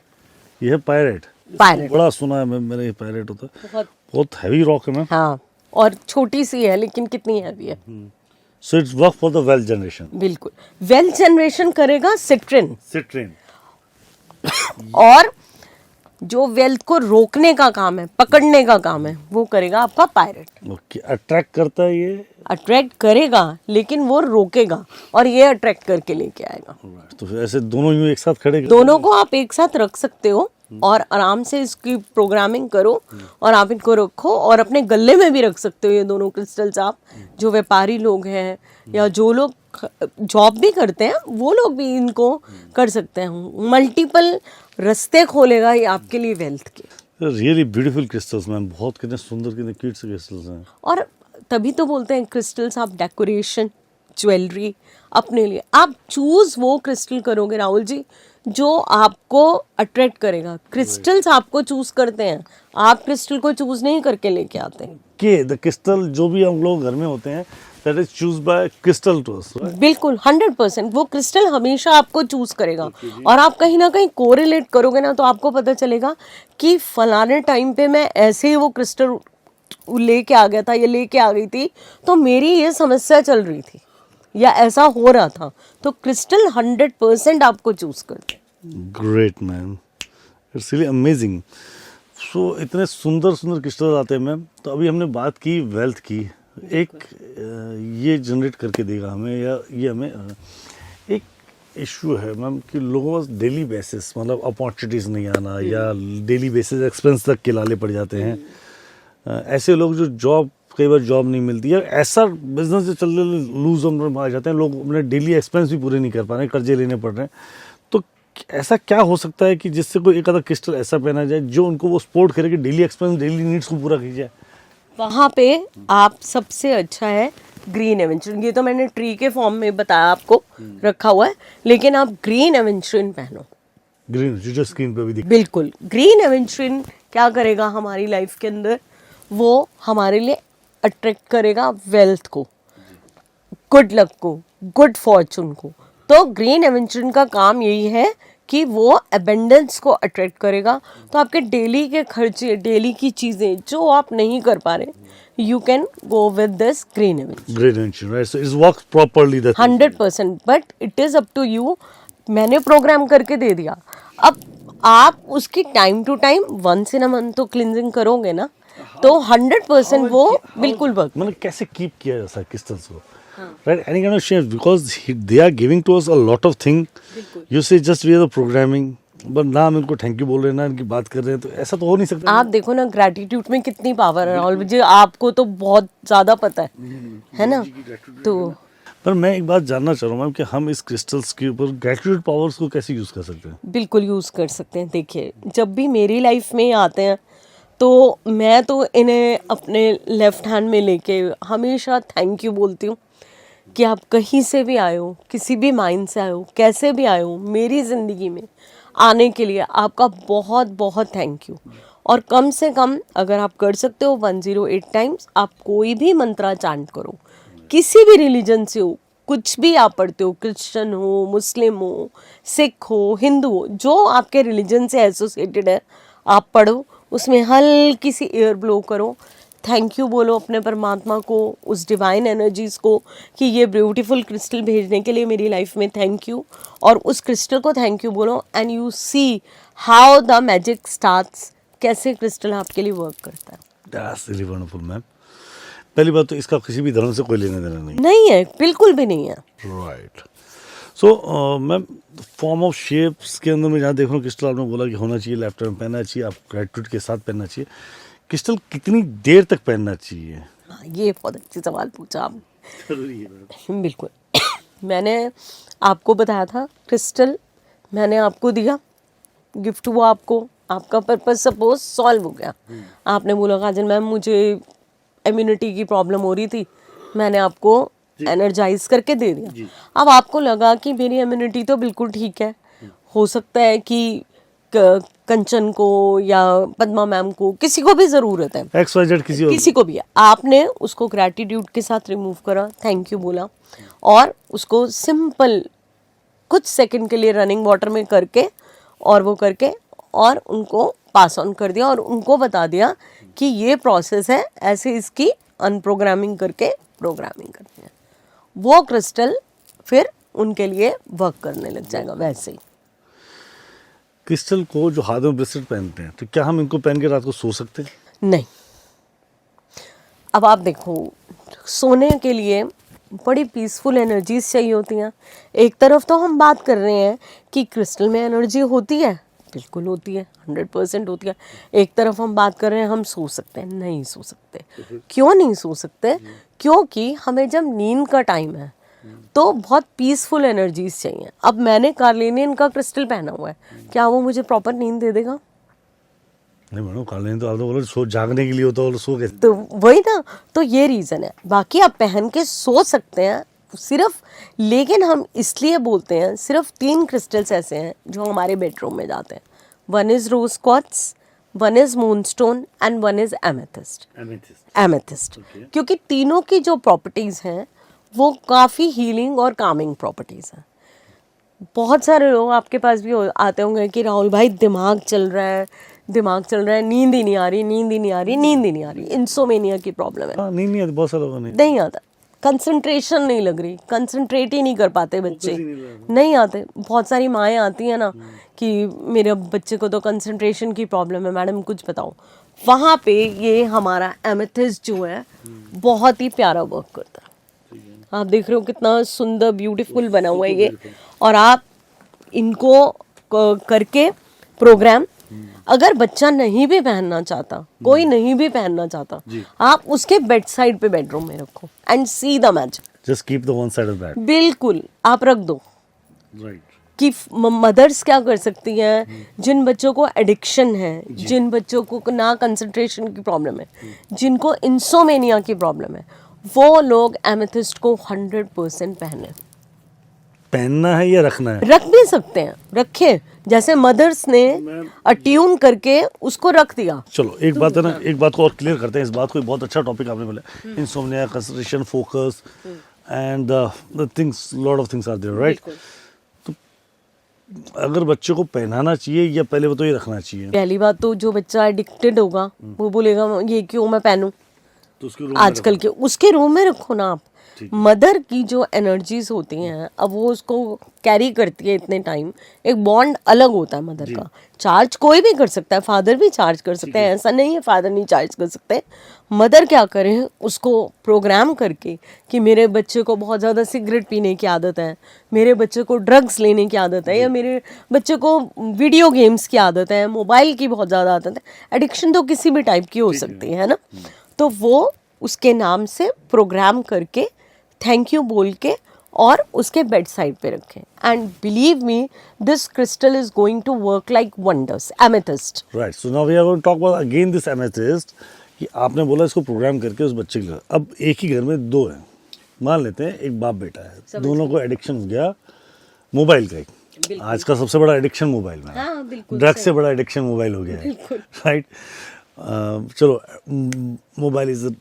A: ये है पायरेट।
B: पायरेट
A: बड़ा सुना है मैंने ये पायरेट होता है, बहुत हैवी रॉक है मैम।
B: हाँ, और छोटी सी है लेकिन कितनी हैवी है।
A: सो it's work for the wealth generation.
B: बिल्कुल, वेल्थ जनरेशन करेगा सिट्रिन,
A: सिट्रिन।
B: और जो वेल्थ को रोकने का काम है, पकड़ने का काम है, वो करेगा आपका पायरेट।
A: ओके, अट्रैक्ट करता है ये?
B: अट्रैक्ट करेगा लेकिन वो रोकेगा, और ये अट्रैक्ट करके लेके आएगा।
A: तो फिर ऐसे दोनों यूं एक साथ खड़े
B: दोनों को आप एक साथ रख सकते हो और आराम से इसकी प्रोग्रामिंग करो और आप इनको रखो, और अपने गले में भी रख सकते हो ये दोनों क्रिस्टल्स। आप जो व्यापारी लोग हैं या जो लोग जॉब भी करते हैं वो लोग भी इनको कर सकते हैं। मल्टीपल रास्ते खोलेगा ये आपके लिए वेल्थ के।
A: रियली ब्यूटीफुल क्रिस्टल्स मैम, बहुत कितने सुंदर कितने क्यूट से क्रिस्टल्स हैं।
B: और तभी तो बोलते हैं क्रिस्टल्स आप डेकोरेशन, ज्वेलरी अपने लिए आप चूज वो क्रिस्टल करोगे राहुल जी जो आपको अट्रैक्ट करेगा। क्रिस्टल्स आपको चूज करते हैं, आप क्रिस्टल को चूज नहीं करके लेके आते हैं।
A: के द क्रिस्टल जो भी हम लोग घर में होते हैं, that is choose by crystal to us.
B: बिल्कुल 100% वो क्रिस्टल हमेशा आपको चूज करेगा। और आप कहीं ना कहीं कोरिलेट करोगे ना, तो आपको पता चलेगा कि फलाने टाइम पे मैं ऐसे ही वो क्रिस्टल लेके आ गया था, ये लेके आ गई थी, तो मेरी ये समस्या चल रही थी या ऐसा हो रहा था। तो क्रिस्टल 100% आपको चूज करते हैं।
A: Great ma'am, it's really amazing. So इतने सुंदर सुंदर क्रिस्टल आते हैं मैम। तो अभी हमने बात की वेल्थ की, एक ये जनरेट करके देगा हमें, या ये हमें एक इशू है मैम कि लोगों को डेली बेसिस मतलब अपॉर्चुनिटीज़ नहीं आना, या डेली बेसिस एक्सपेंस तक के लाले पड़ जाते हैं। ऐसे लोग जो जॉब, कई बार जॉब नहीं मिलती है, ऐसा बिजनेस जो चल रहे लूज आ जाते हैं, लोग अपने डेली एक्सपेंस भी पूरे नहीं कर पा रहे हैं, कर्जे लेने पड़ रहे हैं। तो ऐसा क्या हो सकता है कि जिससे कोई एक आधा क्रिस्टल ऐसा पहना जाए जो उनको वो सपोर्ट करे कि डेली एक्सपेंस डेली नीड्स को पूरा की जाए?
B: वहाँ पे आप सबसे अच्छा है ग्रीन एवेंचुरिन। ये तो मैंने ट्री के फॉर्म में बताया आपको, रखा हुआ है, लेकिन आप ग्रीन एवेंचुरिन पहनो।
A: ग्रीन जो स्क्रीन पे भी दिख
B: बिल्कुल, ग्रीन एवेंचुरिन क्या करेगा हमारी लाइफ के अंदर, वो हमारे लिए अट्रैक्ट करेगा वेल्थ को, गुड लक को, गुड फॉर्चून को। तो ग्रीन एवेंचुरिन का काम यही है कि वो एबेंडेंस को अट्रैक्ट करेगा। तो आपके डेली के खर्चे, डेली की चीज़ें जो आप नहीं कर पा रहे, you can go with this green aventurine.
A: Great attention, right? So it's work properly that
B: 100%, but it is up to you. मैंने प्रोग्राम करके दे दिया, अब आप उसकी time to time once in a month तो क्लिनजिंग करोगे ना, तो 100% वो बिल्कुल वर्क।
A: मतलब कैसे कीप किया जा सकता है क्रिस्टल्स को, right? Any kind of shape, because they are giving to us a lot of thing. You say just we are the programming, but ना हम इनको थैंक यू बोल रहे हैं ना इनकी बात कर रहे हैं, तो ऐसा तो हो नहीं सकता।
B: आप देखो ना ग्रैटिट्यूड में कितनी पावर है, और मुझे आपको तो बहुत ज्यादा पता है ना। तो
A: पर मैं एक बात जानना चाह रहा हूँ मैम कि हम इस क्रिस्टल्स के ऊपर ग्रेटिट्यूड पावर्स को कैसे यूज कर सकते हैं?
B: बिल्कुल यूज़ कर सकते हैं। देखिए, जब भी मेरी लाइफ में आते हैं तो मैं तो इन्हें अपने लेफ्ट हैंड में लेके हमेशा थैंक यू बोलती हूँ कि आप कहीं से भी आए हो, किसी भी माइंड से आए हो, कैसे भी आए हो, मेरी ज़िंदगी में आने के लिए आपका बहुत बहुत थैंक यू। और कम से कम अगर आप कर सकते हो 108 टाइम्स आप कोई भी मंत्रा चांट करो, किसी भी रिलीजन से हो, कुछ भी आप पढ़ते हो, क्रिश्चियन हो, मुस्लिम हो, सिख हो, हिंदू हो, जो आपके रिलीजन से एसोसिएटेड है आप पढ़ो, उसमें हल्की सी एयर ब्लो करो, थैंक यू बोलो अपने परमात्मा को, उस डिवाइन एनर्जीज को कि ये ब्यूटीफुल क्रिस्टल भेजने के लिए मेरी लाइफ में थैंक यू, और उस क्रिस्टल को थैंक यू बोलो, and you see how the magic starts, कैसे क्रिस्टल आपके लिए वर्क करता है।
A: That's really wonderful ma'am. पहली बात तो इसका किसी भी धर्म से कोई लेना देना नहीं,
B: नहीं है, बिल्कुल भी नहीं है।
A: Right? So ma'am, form of shapes के अंदर मैं जहाँ देख रहा हूँ क्रिस्टल आपने बोला कि होना चाहिए, लेफ्ट में पहनना चाहिए, आप ग्रेटिट्यूड के साथ पहनना चाहिए। क्रिस्टल कितनी देर तक पहनना चाहिए?
B: हाँ, ये बहुत अच्छी सवाल पूछा आपने।
A: जरूरी है मैडम।
B: बिल्कुल मैंने आपको बताया था, क्रिस्टल मैंने आपको दिया, गिफ्ट हुआ आपको, आपका पर्पस सपोज सॉल्व हो गया। आपने बोला काजल मैम मुझे इम्यूनिटी की प्रॉब्लम हो रही थी, मैंने आपको एनर्जाइज करके दे दिया। अब आपको लगा कि मेरी इम्यूनिटी तो बिल्कुल ठीक है, हो सकता है कि कंचन को या पद्मा मैम को, किसी को भी ज़रूरत है,
A: XYZ
B: किसी को भी है, आपने उसको ग्रैटिट्यूड के साथ रिमूव करा, थैंक यू बोला, और उसको सिंपल कुछ सेकंड के लिए रनिंग वाटर में करके, और वो करके और उनको पास ऑन कर दिया, और उनको बता दिया कि ये प्रोसेस है, ऐसे इसकी अनप्रोग्रामिंग करके प्रोग्रामिंग करनी है। वो क्रिस्टल फिर उनके लिए वर्क करने लग जाएगा। वैसे ही
A: क्रिस्टल को जो हाथ में ब्रेसलेट पहनते हैं, तो क्या हम इनको पहन के रात को सो सकते हैं?
B: नहीं। अब आप देखो, सोने के लिए बड़ी पीसफुल एनर्जीज चाहिए होती हैं। एक तरफ तो हम बात कर रहे हैं कि क्रिस्टल में एनर्जी होती है, बिल्कुल होती है, 100% होती है। एक तरफ हम बात कर रहे हैं हम सो सकते हैं, नहीं सो सकते। क्यों नहीं सो सकते? क्योंकि हमें जब नींद का टाइम है तो बहुत पीसफुल एनर्जीज चाहिए। अब मैंने कार्लिनियन का क्रिस्टल पहना हुआ है, क्या वो मुझे प्रॉपर नींद दे देगा?
A: नहीं मैडम, काले तो आप तो बोलो सो जागने के लिए होता है, सो कैसे?
B: तो वही ना, तो ये रीज़न है। बाकी आप पहन के सो सकते हैं सिर्फ, लेकिन हम इसलिए बोलते हैं सिर्फ 3 क्रिस्टल्स ऐसे हैं जो हमारे बेडरूम में जाते हैं। One is rose quartz, one is moonstone and one is amethyst. Amethyst क्योंकि तीनों की जो प्रॉपर्टीज़ हैं वो काफ़ी हीलिंग और कामिंग प्रॉपर्टीज़ हैं। बहुत सारे लोग आपके पास भी आते होंगे कि राहुल भाई दिमाग चल रहा है, नींद ही नहीं आ रही, नींद ही नहीं आ रही, इंसोमेनिया की प्रॉब्लम है।
A: हाँ, नहीं आती, बहुत सारे लोगों ने
B: नहीं आता, कंसंट्रेशन नहीं लग रही, कंसंट्रेट ही नहीं कर पाते बच्चे, नहीं आते। बहुत सारी माएँ आती हैं ना कि मेरे बच्चे को तो कंसंट्रेशन की प्रॉब्लम है, मैडम कुछ बताओ। वहाँ पे ये हमारा एमेथिस्ट जो है बहुत ही प्यारा वर्क करता है। आप देख रहे हो कितना सुंदर ब्यूटीफुल बना हुआ है ये, और आप इनको करके प्रोग्राम, अगर बच्चा नहीं भी पहनना चाहता, कोई नहीं भी पहनना चाहता, आप उसके बेड साइड पे बेडरूम में रखो and see the magic.
A: Just keep the one side of that.
B: बिल्कुल, आप रख दो,
A: राइट।
B: कि मदर्स क्या कर सकती हैं, जिन बच्चों को एडिक्शन है, जिन बच्चों को ना कंसंट्रेशन की प्रॉब्लम है, जिनको इंसोमेनिया की प्रॉब्लम है, वो लोग एमेथिस्ट को 100%
A: पहनना है या रखना है?
B: रख भी सकते हैं, रखे, जैसे मदर्स ने अट्यून करके उसको रख दिया।
A: चलो एक बात है ना, एक बात को और क्लियर करते हैं इस बात को। बहुत अच्छा टॉपिक आपने बोला, insomnia, concentration, focus and the things, lot of things are there, right? तो अगर बच्चे को पहनाना चाहिए या पहले वो तो ये रखना चाहिए?
B: पहली बात तो जो बच्चा एडिक्टेड होगा वो बोलेगा ये क्यों मैं पहनूं,
A: तो उसके रूम
B: आजकल के उसके रूम में रखो ना आप। मदर की जो एनर्जीज होती हैं, अब वो उसको कैरी करती है इतने टाइम, एक बॉन्ड अलग होता है मदर का। चार्ज कोई भी कर सकता है, फादर भी चार्ज कर सकते हैं, ऐसा नहीं है फादर नहीं चार्ज कर सकते। मदर क्या करें, उसको प्रोग्राम करके कि मेरे बच्चे को बहुत ज़्यादा सिगरेट पीने की आदत है, मेरे बच्चे को ड्रग्स लेने की आदत है, या मेरे बच्चे को वीडियो गेम्स की आदत है, मोबाइल की बहुत ज़्यादा आदत है। एडिक्शन तो किसी भी टाइप की हो सकती है ना, तो वो उसके नाम से प्रोग्राम करके थैंक यू बोल के और उसके बेड साइड पे रखें। And believe me, this crystal is going to work like wonders, amethyst.
A: Right, so now we are going to talk about again this amethyst. कि आपने बोला इसको प्रोग्राम करके उस बच्चे के लिए, अब एक ही घर में दो हैं, मान लेते हैं एक बाप बेटा है, दोनों को एडिक्शन हो गया मोबाइल का। एक आज का सबसे बड़ा एडिक्शन मोबाइल में है, ड्रग्स से बड़ा एडिक्शन मोबाइल हो गया है, राइट? चलो mobile is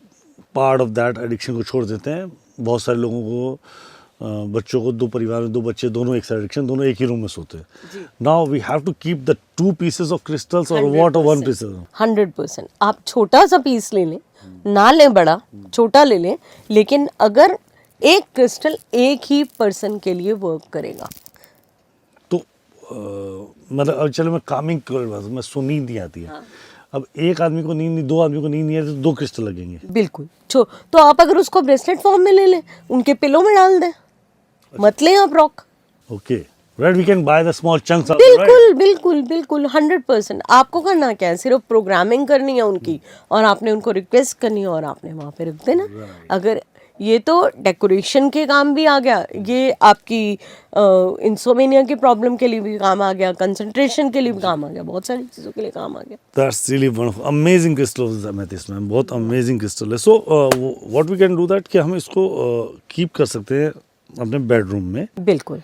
A: part of that, addiction को छोड़ देते हैं। बहुत सारे लोगों को बच्चों को, दो परिवार में दो बच्चे, दोनों एक साथ एडिक्शन, दोनों एक ही रूम में सोते हैं। Now we have to keep the 2 pieces of crystals और व्हाट 1 piece?
B: 100%। आप छोटा सा पीस ले लें, ना लें बड़ा, छोटा ले लें, लेकिन अगर एक क्रिस्टल एक ही पर्सन के लिए वर्क करेगा
A: तो मतलब अब चलो मैं कामिंग मैं सो नींद नहीं आती है, अब एक आदमी को नींद नहीं, दो आदमी को नींद नहीं आती तो 2 क्रिस्टल लगेंगे।
B: बिल्कुल। तो आप अगर उसको ब्रेसलेट फॉर्म में ले लें, उनके पिलो में डाल दें, मत लें आप rock.
A: Okay, right, we can buy the small chunks.
B: बिल्कुल बिल्कुल बिल्कुल 100%। आपको करना क्या है, सिर्फ प्रोग्रामिंग करनी है उनकी, और आपने उनको रिक्वेस्ट करनी है और आपने वहाँ पे रख देना। अगर ये तो डेकोरेशन के काम भी आ गया, ये आपकी इंसोमेनिया की प्रॉब्लम के लिए भी काम आ गया, कंसंट्रेशन के लिए भी काम आ गया, बहुत सारी चीज़ों के लिए काम आ गया।
A: That's really wonderful, amazing crystal amethyst ma'am, बहुत अमेजिंग क्रिस्टल है। So what we can do that कि हम इसको कीप कर सकते हैं अपने बेडरूम में।
B: बिल्कुल।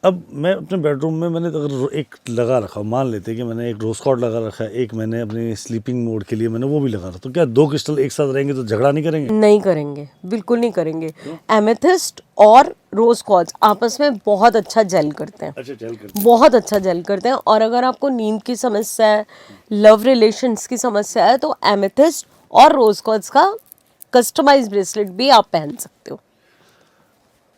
A: अब मैं अपने बेडरूम में मैंने अगर एक लगा रखा, मान लेते हैं कि मैंने एक रोज कॉर्ड लगा रखा है, एक मैंने अपनी स्लीपिंग मोड के लिए मैंने वो भी लगा रखा, तो क्या 2 क्रिस्टल एक साथ रहेंगे तो झगड़ा नहीं करेंगे?
B: नहीं करेंगे, बिल्कुल नहीं करेंगे। एमेथिस्ट और रोज क्वार्ट्ज आपस में बहुत अच्छा जेल करते हैं।
A: अच्छा, जेल करते हैं,
B: बहुत अच्छा जेल करते हैं। और अगर आपको नींद की समस्या है, लव रिलेशंस की समस्या है, तो एमेथिस्ट और रोज क्वार्ट्ज का कस्टमाइज्ड ब्रेसलेट भी आप पहन सकते हो।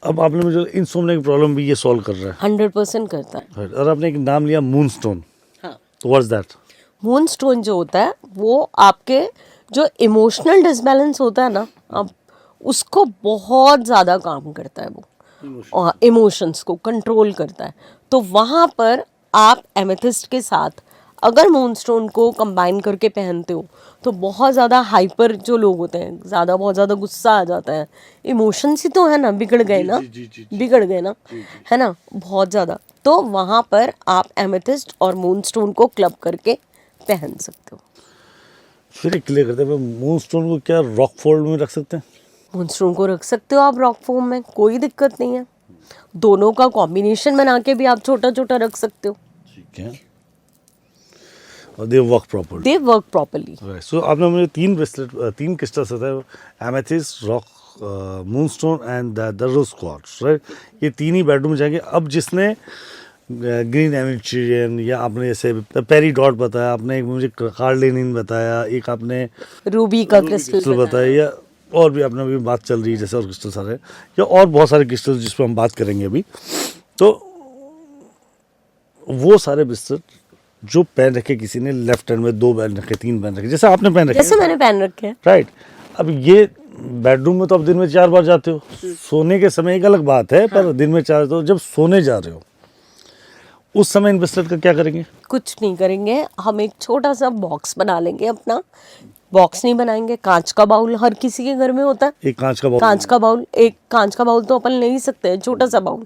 A: अब आपने मुझे इंसोम्निया की प्रॉब्लम भी ये सॉल्व कर रहा है?
B: 100% करता है।
A: Right. और आपने एक नाम लिया मून स्टोन, तो व्हाट्स दैट?
B: मून स्टोन जो होता है वो आपके जो इमोशनल डिसबैलेंस होता है ना, अब उसको बहुत ज़्यादा काम करता है वो, इमोशंस को कंट्रोल करता है। तो वहाँ पर आप एमेथिस्ट के साथ अगर मूनस्टोन को कंबाइन करके पहनते हो तो बहुत ज़्यादा हाइपर जो लोग होते हैं, ज़्यादा बहुत ज़्यादा गुस्सा आ जाता है, इमोशंस ही तो है ना, बिगड़ गए ना, बिगड़ गए ना, है ना, बहुत ज़्यादा, तो वहाँ पर आप एमेथिस्ट और मूनस्टोन को क्लब करके पहन सकते हो।
A: फिर क्लियर करते हैं, मूनस्टोन को क्या रॉक फोल्ड में रख सकते हैं?
B: मूनस्टोन को रख सकते हो आप रॉक फॉर्म में, कोई दिक्कत नहीं है। दोनों का कॉम्बिनेशन बना के भी आप छोटा छोटा रख सकते हो।
A: ठीक है, और they work properly.
B: They work properly.
A: So आपने मुझे 3 ब्रेसलेट, 3 क्रिस्टल्स बताए, amethyst, rock, moonstone and the rose quartz, right? ये 3 ही बेडरूम में जाएंगे। अब जिसने ग्रीन एमेथिस्ट या आपने जैसे पेरीडॉट बताया, आपने एक मुझे कार्डेनियन बताया, एक आपने
B: रूबी का क्रिस्टल
A: बताया, या और भी आपने अभी बात चल रही है जैसे और क्रिस्टल सारे, या और बहुत सारे क्रिस्टल जिस पर हम बात करेंगे अभी, तो वो सारे ब्रेसलेट जो पहन रखे किसी ने, लेफ्ट हैंड में 2 पहन रखे, 3 पहन रखे, जैसे आपने पहन रखे,
B: जैसे मैंने पहन रखे हैं,
A: राइट? अब ये बेडरूम में तो आप दिन में 4 बार जाते हो, सोने के समय एक अलग बात है, पर दिन में 4, तो जब सोने जा रहे हो उस समय इन ब्रेसलेट का क्या करेंगे?
B: कुछ नहीं करेंगे, हम एक छोटा सा बॉक्स बना लेंगे अपना। बॉक्स नहीं बनाएंगे, कांच का बाउल हर किसी के घर में होता है,
A: एक कांच का बाउल,
B: कांच का बाउल, एक कांच का बाउल तो अपन ले ही सकते हैं, छोटा सा बाउल,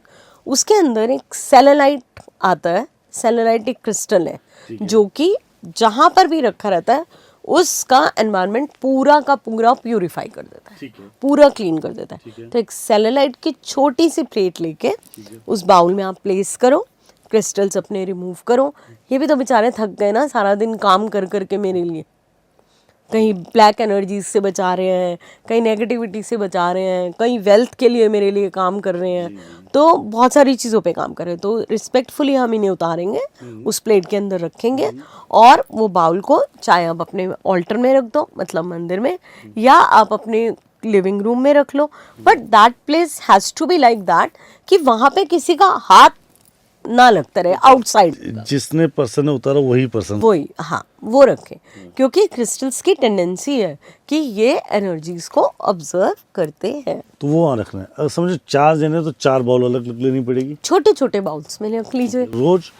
B: उसके अंदर एक सेलेनाइट आता है। सेलेनाइट एक क्रिस्टल है जो कि जहाँ पर भी रखा रहता है उसका एनवायरनमेंट पूरा का पूरा प्यूरिफाई कर देता है, पूरा क्लीन कर देता है। तो एक सेलेनाइट की छोटी सी प्लेट लेके उस बाउल में आप प्लेस करो, क्रिस्टल्स अपने रिमूव करो। ये भी तो बेचारे थक गए ना सारा दिन काम कर करके मेरे लिए, कहीं ब्लैक एनर्जीज से बचा रहे हैं, कहीं नेगेटिविटी से बचा रहे हैं, कहीं वेल्थ के लिए मेरे लिए काम कर रहे हैं, तो बहुत सारी चीज़ों पे काम कर रहे हैं। तो रिस्पेक्टफुली हम इन्हें उतारेंगे, उस प्लेट के अंदर रखेंगे और वो बाउल को चाहे आप अपने ऑल्टर में रख दो, मतलब मंदिर में, या आप अपने लिविंग रूम में रख लो, but that place has to be like that कि वहाँ पे किसी का हाथ ना लगता रहे आउटसाइड।
A: जिसने पर्सन ने उतारा वही पर्सन,
B: वही, हाँ, वो रखें, क्योंकि क्रिस्टल्स की टेंडेंसी है कि ये एनर्जीज को ऑब्जर्व करते हैं।
A: तो वो वहाँ रखना है। अगर समझो 4 जने तो 4 बाउल अलग अलग लेनी पड़ेगी,
B: छोटे छोटे बाउल्स में रख लीजिए
A: रोज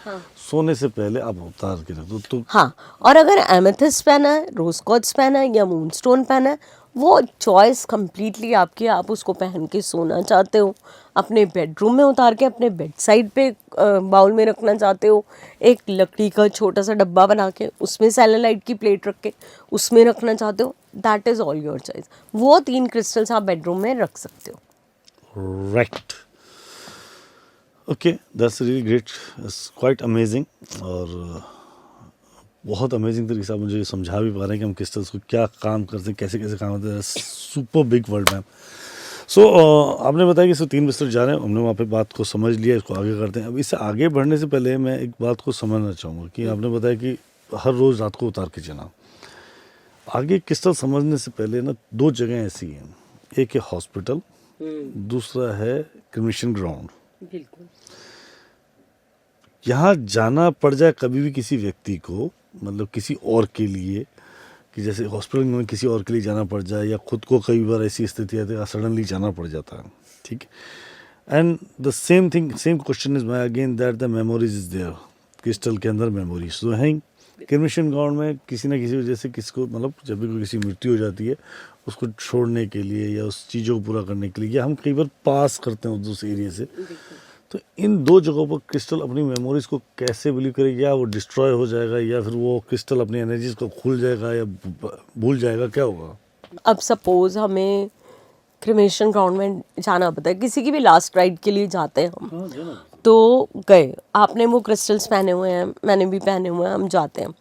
A: सोने से पहले आप उतार के रख दो। तो
B: हाँ, और अगर एमेथिस्ट पहना है, रोज क्वार्ट्ज पहना है या मूनस्टोन पहना है, वो चॉइस कंप्लीटली आपकी है। आप उसको पहन के सोना चाहते हो, अपने बेडरूम में उतार के अपने बेड साइड पे बाउल में रखना चाहते हो, एक लकड़ी का छोटा सा डब्बा बना के उसमें सेलेनाइट की प्लेट रख के उसमें रखना चाहते हो, that is all your choice. वो 3 क्रिस्टल्स आप बेडरूम में रख सकते हो।
A: Right, okay, that's really great, it's quite amazing. और बहुत अमेजिंग तरीके से आप मुझे समझा भी पा रहे हैं कि हम क्रिस्टल्स को क्या काम करते हैं, कैसे कैसे काम करते हैं। Super big world ma'am. So आपने बताया कि 3 बिस्तर जा रहे हैं, हमने वहाँ पे बात को समझ लिया, इसको आगे करते हैं। अब इससे आगे बढ़ने से पहले मैं एक बात को समझना चाहूँगा कि आपने बताया कि हर रोज़ रात को उतार के जाना। आगे क्रिस्टल समझने से पहले ना 2 जगह ऐसी हैं, एक है हॉस्पिटल, दूसरा है क्रिमेशन ग्राउंड।
B: बिल्कुल,
A: यहाँ जाना पड़ जाए कभी भी किसी व्यक्ति को, मतलब किसी और के लिए, कि जैसे हॉस्पिटल में किसी और के लिए जाना पड़ जाए, या खुद को कई बार ऐसी स्थिति आती है सडनली जाना पड़ जाता है, ठीक। And the same thing, same question is my again, that the memories is there. Crystal के अंदर मेमोरीज तो हैं। क्रिमेशन ग्राउंड में किसी न किसी वजह से किसको, मतलब जब भी कोई किसी मृत्यु हो जाती है उसको छोड़ने के लिए या उस चीज़ों को पूरा करने के लिए, या हम कई बार पास करते हैं उस एरिया से, तो इन 2 जगहों पर क्रिस्टल अपनी मेमोरीज को कैसे बिलीव करेगा? या वो डिस्ट्रॉय हो जाएगा, या फिर वो क्रिस्टल अपनी एनर्जीज को खुल जाएगा या भूल जाएगा, क्या होगा?
B: अब सपोज हमें क्रिमेशन ग्राउंड में जाना पता है, किसी की भी लास्ट राइड के लिए जाते हैं हम, तो गए, आपने वो क्रिस्टल्स पहने हुए हैं, मैंने भी पहने हुए हैं, हम जाते हैं।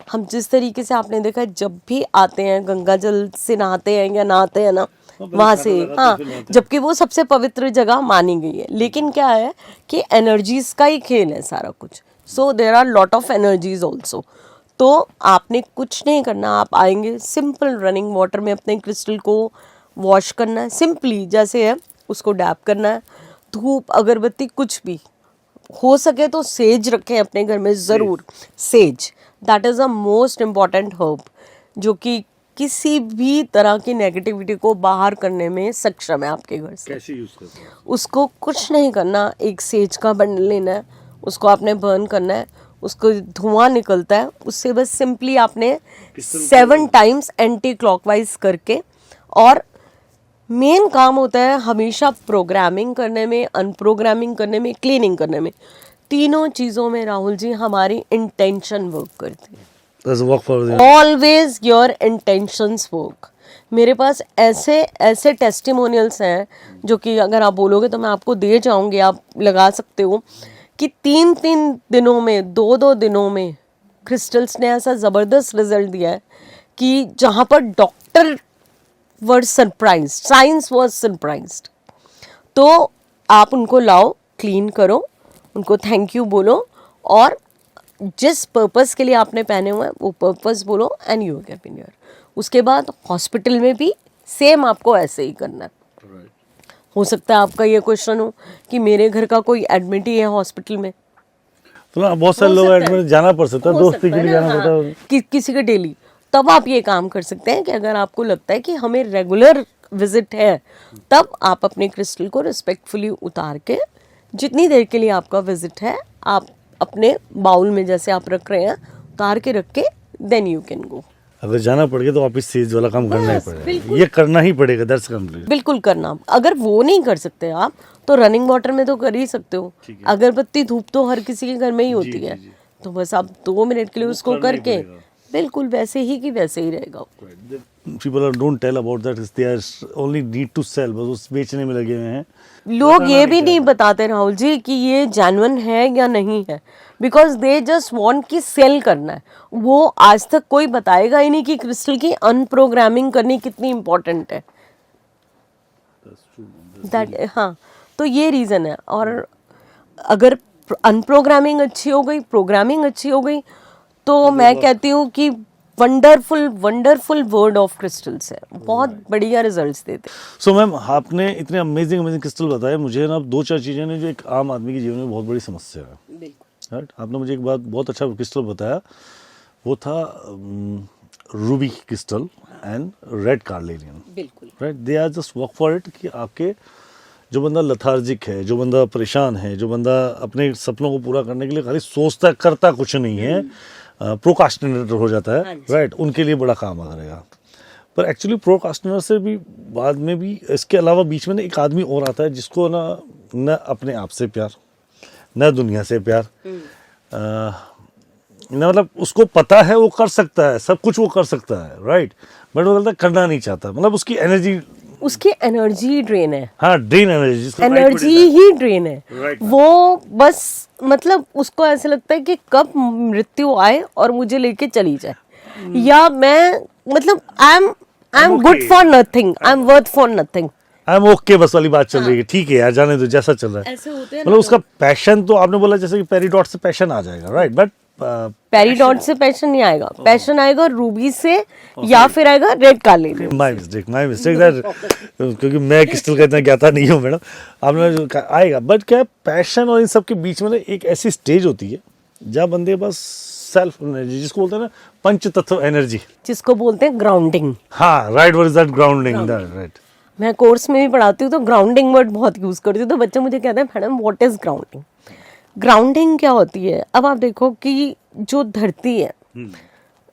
B: हम जिस तरीके से आपने देखा जब भी आते हैं गंगा जल से नहाते हैं या नहाते हैं ना वहाँ से, हाँ, जबकि वो सबसे पवित्र जगह मानी गई है, लेकिन क्या है कि एनर्जीज का ही खेल है सारा कुछ। So there are lot of energies also. तो आपने कुछ नहीं करना, आप आएंगे, सिंपल रनिंग वाटर में अपने क्रिस्टल को वॉश करना है, सिंपली जैसे है उसको डैप करना है। धूप अगरबत्ती कुछ भी हो सके तो सेज रखें अपने घर में ज़रूर, says, that is a most important herb जो कि किसी भी तरह की नेगेटिविटी को बाहर करने में सक्षम है आपके घर से।
A: कैसे यूज करते हैं?
B: उसको कुछ नहीं करना, एक सेज का बंडल लेना है, उसको आपने बर्न करना है, उसको धुआं निकलता है, उससे बस सिंपली आपने 7 टाइम्स एंटी क्लॉकवाइज करके, और मेन काम होता है हमेशा प्रोग्रामिंग करने में, अनप्रोग्रामिंग करने में, क्लीनिंग करने में, तीनों चीज़ों में राहुल जी हमारी इंटेंशन वर्क करती है। Always your intentions work. मेरे पास ऐसे ऐसे टेस्टिमोनियल्स हैं जो कि अगर आप बोलोगे तो मैं आपको दे जाऊंगी, आप लगा सकते हो, कि 3-3 दिनों में, 2-2 दिनों में क्रिस्टल्स ने ऐसा ज़बरदस्त रिजल्ट दिया है कि जहाँ पर doctor were surprised, science was surprised. तो आप उनको लाओ, क्लीन करो, उनको थैंक यू बोलो, और जिस पर्पस के लिए आपने पहने हुए हैं वो पर्पस बोलो, and you get in your. उसके बाद हॉस्पिटल में भी सेम आपको ऐसे ही करना है। हो सकता है आपका ये क्वेश्चन हो कि मेरे घर का कोई एडमिट ही है हॉस्पिटल में,
A: तो ना बहुत सारे लोग एडमिट जाना पड़ सकता है, दोस्ती के लिए जाना पड़ता है,
B: किसी का डेली। तब आप ये काम कर सकते हैं कि अगर आपको लगता है कि हमें रेगुलर विजिट है, तब आप अपने क्रिस्टल को रिस्पेक्टफुली उतार के, जितनी देर के लिए आपका विजिट है, आप अपने बाउल में जैसे आप रख रहे हैं उतार के रख के, देन यू कैन गो।
A: अगर जाना पड़ गया तो वापस सेज वाला काम करना ही
B: बस,
A: पड़ेगा,
B: बिल्कुल।
A: ये करना ही पड़ेगा, दैट्स कंप्लीट।
B: बिल्कुल करना। अगर वो नहीं कर सकते आप तो रनिंग वाटर में तो कर ही सकते हो। अगरबत्ती धूप तो हर किसी के घर में ही होती है, तो बस आप 2 मिनट के लिए उसको
A: करना ही
B: करके
A: पड़ेगा।
B: बिल्कुल वैसे ही कि वैसे ही रहेगा।
A: People don't tell about that, they are only need to sell, बस उस बेचने में लगे हुए हैं।
B: लोग ये भी नहीं बताते राहुल जी कि ये जेन्युइन है या नहीं है, बिकॉज दे जस्ट वांट कि सेल करना है। वो आज तक कोई बताएगा ही नहीं कि क्रिस्टल की अनप्रोग्रामिंग करनी कितनी इम्पोर्टेंट है। दैट हाँ, तो ये रीज़न है। और अगर अनप्रोग्रामिंग अच्छी हो गई, प्रोग्रामिंग अच्छी हो गई, तो मैं कहती हूँ कि wonderful wonderful word of crystals है, बहुत बढ़िया रिजल्ट्स देते हैं।
A: सो मैम, आपने इतने अमेजिंग क्रिस्टल बताए मुझे ना, 2-4 चीज़ें ने जो एक आम आदमी के जीवन में बहुत बड़ी समस्या है। राइट, आपने मुझे एक बात बहुत अच्छा क्रिस्टल बताया, वो था ruby crystal and red carnelian.
B: बिल्कुल
A: right, they are just work for it कि आपके जो बंदा लथार्जिक है, जो बंदा परेशान है, जो बंदा अपने सपनों को पूरा करने के लिए खाली सोचता करता कुछ नहीं है, प्रोकास्टिनेटर हो जाता है, राइट, उनके लिए बड़ा काम करेगा। पर एक्चुअली प्रोकास्टिनेटर से भी बाद में भी इसके अलावा बीच में ना एक आदमी और आता है जिसको ना न अपने आप से प्यार, न दुनिया से प्यार, ना मतलब उसको पता है वो कर सकता है, सब कुछ वो कर सकता है, राइट, बट वो गलत करना नहीं चाहता, मतलब उसकी
B: एनर्जी ड्रेन है।
A: हाँ, ड्रेन एनर्जी,
B: एनर्जी ही ड्रेन है।
A: Right.
B: वो बस मतलब उसको ऐसे लगता है कि कब मृत्यु आए और मुझे लेके चली जाए, या मैं मतलब I am good for nothing, I am worth for nothing,
A: I am okay, बस वाली बात चल रही है, ठीक है यार, जाने दो जैसा चल रहा है।
B: ऐसे होते हैं
A: मतलब उसका पैशन, तो आपने बोला जैसे कि पेरीडॉट से पैशन आ जाएगा, राइट, बट
B: पेरीडॉट से पैशन नहीं आएगा, पैशन आएगा रूबी से, या फिर आएगा red carnelian.
A: My mistake that, क्योंकि मैं क्रिस्टल का इतना ज्ञाता नहीं हूँ मैडम, आपने जो आएगा, बट क्या पैशन और इन सब के बीच में ना एक ऐसी स्टेज होती है जहाँ बंदे बस सेल्फ एनर्जी, जिसको बोलते हैं ना पंच तत्व एनर्जी,
B: जिसको बोलते हैं ग्राउंडिंग।
A: हाँ right, what is that grounding, right.
B: मैं कोर्स में भी पढ़ाती हूँ तो ग्राउंडिंग वर्ड बहुत यूज करती हूँ, तो बच्चे मुझे कहते हैं madam what is grounding. Grounding क्या होती है? अब आप देखो कि जो धरती है,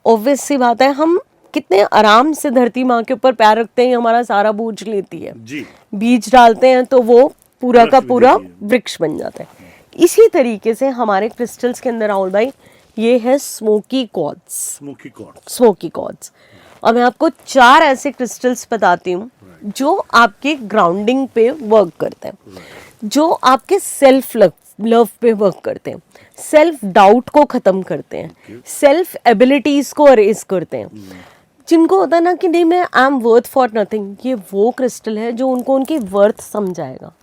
B: ऑब्वियस सी बात है, हम कितने आराम से धरती माँ के ऊपर पैर रखते हैं, हमारा सारा बोझ लेती है
A: जी,
B: बीज डालते हैं तो वो पूरा का पूरा वृक्ष बन जाता है। इसी तरीके से हमारे क्रिस्टल्स के अंदर राहुल भाई ये है स्मोकी क्वार्ट्ज। और मैं आपको 4 ऐसे क्रिस्टल्स बताती हूँ जो आपके ग्राउंडिंग पे वर्क करते हैं, जो आपके सेल्फ लव पे वर्क करते हैं, सेल्फ डाउट को खत्म करते हैं, सेल्फ एबिलिटीज को अरेज करते हैं। जिनको होता है ना कि नहीं मैं I am worth for nothing, ये वो क्रिस्टल है जो उनको उनकी वर्थ समझाएगा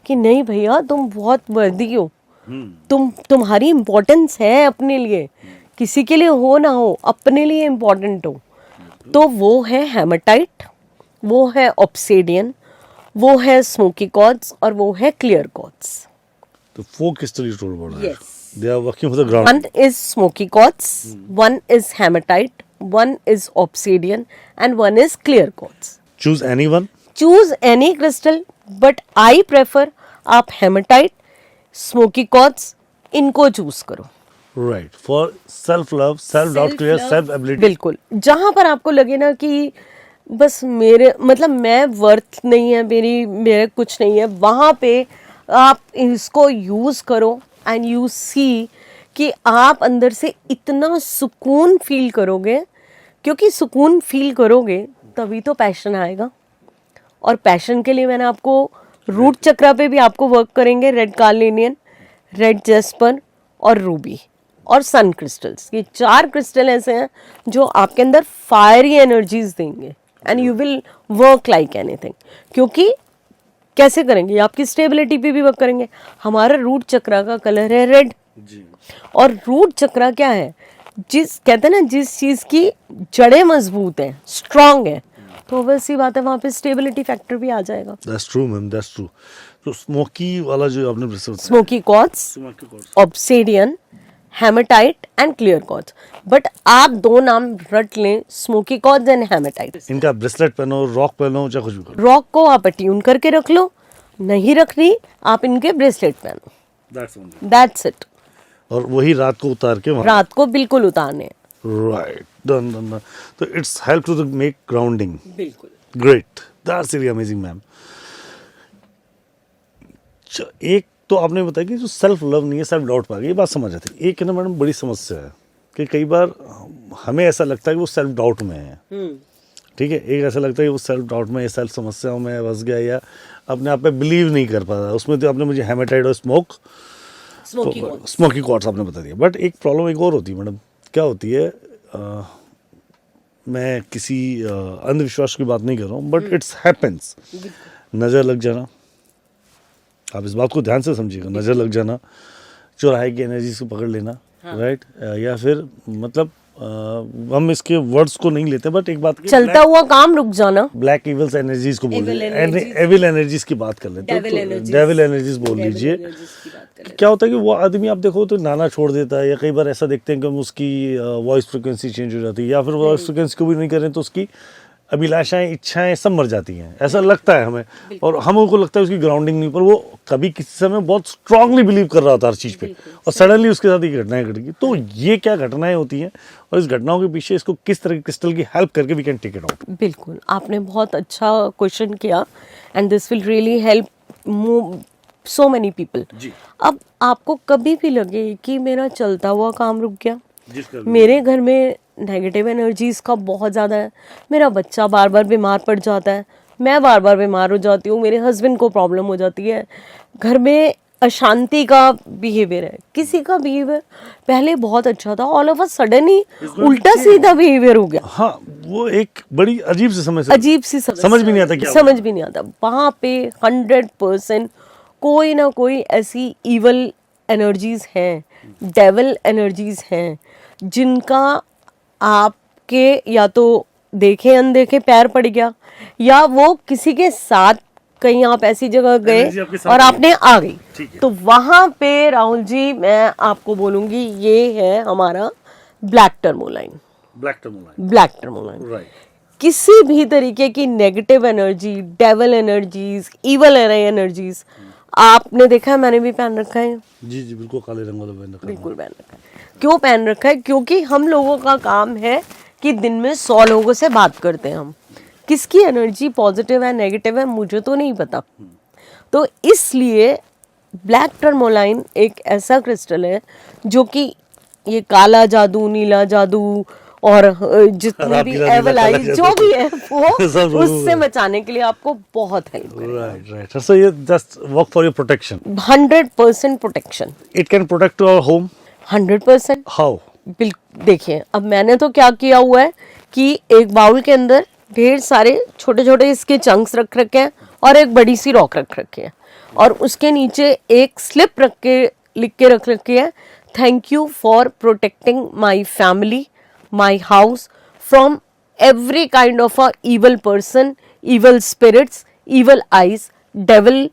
B: कि नहीं भैया तुम बहुत वर्दी हो, तुम्हारी इम्पोर्टेंस है अपने लिए, किसी के लिए हो ना हो अपने लिए इम्पोर्टेंट हो। तो वो है हेमाटाइट, वो है ऑब्सिडियन, वो है स्मोकी क्वार्ट्ज और वो है क्लियर क्वार्ट्ज।
A: तो 4 crystal you told about
B: Yes.
A: that. They are working for the ground.
B: One is smoky quartz, one is hematite, one is obsidian, and one is clear quartz.
A: Choose anyone.
B: Choose any crystal, but I prefer आप hematite, smoky quartz इनको चूज करो।
A: Right. For self love, self doubt, clear, self ability.
B: बिल्कुल, जहां पर आपको लगे ना कि बस मेरे मतलब मैं वर्थ नहीं है, मेरे कुछ नहीं है, वहां पे आप इसको यूज करो एंड यू सी कि आप अंदर से इतना सुकून फील करोगे, क्योंकि सुकून फील करोगे तभी तो पैशन आएगा। और पैशन के लिए मैंने आपको रूट चक्रा पे भी आपको वर्क करेंगे, रेड कार्नेलियन, रेड जेस्पर और रूबी और सन क्रिस्टल्स। ये 4 क्रिस्टल ऐसे हैं जो आपके अंदर फायरी एनर्जीज देंगे and you will work like anything. क्योंकि कैसे करेंगे, आपकी स्टेबिलिटी पे भी वर्क करेंगे। हमारा रूट चक्रा का कलर है रेड, और रूट चक्रा क्या है, कहते हैं ना जिस चीज की जड़ें मजबूत हैं, स्ट्रांग है, तो वैसी बात है वहां पे स्टेबिलिटी फैक्टर भी आ जाएगा।
A: That's true, ma'am. That's true. तो स्मोकी वाला जो आपने
B: smoky quartz, obsidian, haematite and clear quartz. But आप 2 नाम रट लें, स्मोकी क्वार्ट्ज एंड हेमाटाइट।
A: इनका ब्रेसलेट पहनो, रॉक पहनो, चाहे कुछ भी करो।
B: रॉक को आप अट्यून करके रख लो, नहीं रखनी आप इनके ब्रेसलेट पहनो, दैट्स इट।
A: और वही रात को उतार के वहाँ
B: रात को बिल्कुल उतारने हैं।
A: Right, done done done. तो it's help to make grounding.
B: बिल्कुल।
A: Great, that's really amazing ma'am. एक तो आपने बताया कि जो सेल्फ लव नहीं है, सेल्फ डाउट पा गई, ये बात समझ आती है। एक है ना मैडम, बड़ी समस्या है कि कई बार हमें ऐसा लगता है कि वो सेल्फ डाउट में है, ठीक है। एक ऐसा लगता है कि वो सेल्फ डाउट में, सेल्फ समस्याओं में फंस गया, या अपने आप पे बिलीव नहीं कर पा रहा। उसमें तो आपने मुझे हेमेटाइड और स्मोकी कॉर्ड्स आपने बता दिया। बट एक प्रॉब्लम एक और होती है मैडम, क्या होती है, मैं किसी अंधविश्वास की बात नहीं कर रहा हूँ, बट इट्स हैपेंस। नज़र लग जाना, आप इस बात को ध्यान से समझिएगा, नज़र लग जाना, चौराहे की एनर्जी को पकड़ लेना, राइट, या फिर मतलब हम इसके वर्ड्स को नहीं लेते, बट एक बात,
B: चलता हुआ काम रुक जाना,
A: ब्लैक इवल्स एनर्जीज को बोल
B: Evil
A: लीजिए,
B: energies।
A: एविल एनर्जीज की बात कर लेते हैं,
B: Devil energies।
A: डेविल एनर्जीज बोल लीजिए। क्या होता है कि वो आदमी आप देखो तो नाना छोड़ देता है, या कई बार ऐसा देखते हैं कि हम उसकी वॉइस फ्रिक्वेंसी चेंज हो जाती है, या फिर वॉइस फ्रिक्वेंसी को भी नहीं करें तो उसकी अभिलाषाएं, इच्छाएं सब मर जाती हैं, ऐसा लगता है हमें। और हमको को लगता है उसकी ग्राउंडिंग नहीं, पर वो कभी किसी समय बहुत स्ट्रांगली बिलीव कर रहा था हर चीज़ पे, और सडनली उसके साथ ये घटनाएं घटेगी। तो ये क्या घटनाएं होती हैं, और इस घटनाओं के पीछे इसको किस तरह की क्रिस्टल की हेल्प करके we can take it out.
B: बिल्कुल, आपने बहुत अच्छा क्वेश्चन किया, and this will really help so many people. अब आपको कभी भी लगे कि मेरा चलता हुआ काम रुक गया, मेरे घर में नेगेटिव एनर्जीज का बहुत ज़्यादा है, मेरा बच्चा बार बार बीमार पड़ जाता है, मैं बार बार बीमार हो जाती हूँ, मेरे हस्बैंड को प्रॉब्लम हो जाती है, घर में अशांति का बिहेवियर है, किसी का बिहेवियर पहले बहुत अच्छा था, ऑल ऑफ अ सडन ही उल्टा सीधा बिहेवियर हो गया।
A: हाँ, वो एक बड़ी अजीब सी समझ भी नहीं आता क्या
B: समझ भी नहीं आता। वहाँ पे 100% कोई ना कोई ऐसी इवल एनर्जीज हैं, डेविल एनर्जीज हैं, जिनका आपके या तो देखे अनदेखे पैर पड़ गया, या वो किसी के साथ कहीं आप ऐसी जगह गए और आपने आ गई। तो वहां पे राहुल जी मैं आपको बोलूंगी, ये है हमारा black tourmaline. Black tourmaline
A: right.
B: किसी भी तरीके की negative energy, devil energies, evil energies, आपने देखा है, मैंने भी पहन रखा है।
A: जी जी, बिल्कुल काले रंग वाला पहन रखा है।
B: बिल्कुल पहन रखा है। क्यों पहन रखा है? क्योंकि हम लोगों का काम है कि दिन में 100 लोगों से बात करते हैं हम, किसकी एनर्जी पॉजिटिव है नेगेटिव है मुझे तो नहीं पता। तो इसलिए ब्लैक टर्मोलाइन एक ऐसा क्रिस्टल है जो कि ये काला जादू, नीला जादू और जितनी भी एवल आई जो भी है वो उससे बचाने के लिए आपको बहुत हेल्प करेगा।
A: Right right. सो ये just work for your protection.
B: 100% protection.
A: It can protect our home
B: 100%।
A: How?
B: देखिए, अब मैंने तो क्या किया हुआ है कि एक बाउल के अंदर ढेर सारे छोटे छोटे इसके चंक्स रख रखे हैं और एक बड़ी सी रॉक रख रखी है, और उसके नीचे एक स्लिप रख के लिख के रख रखी है, thank you for protecting my family, my house from every kind of a evil person, evil spirits, evil eyes, devil,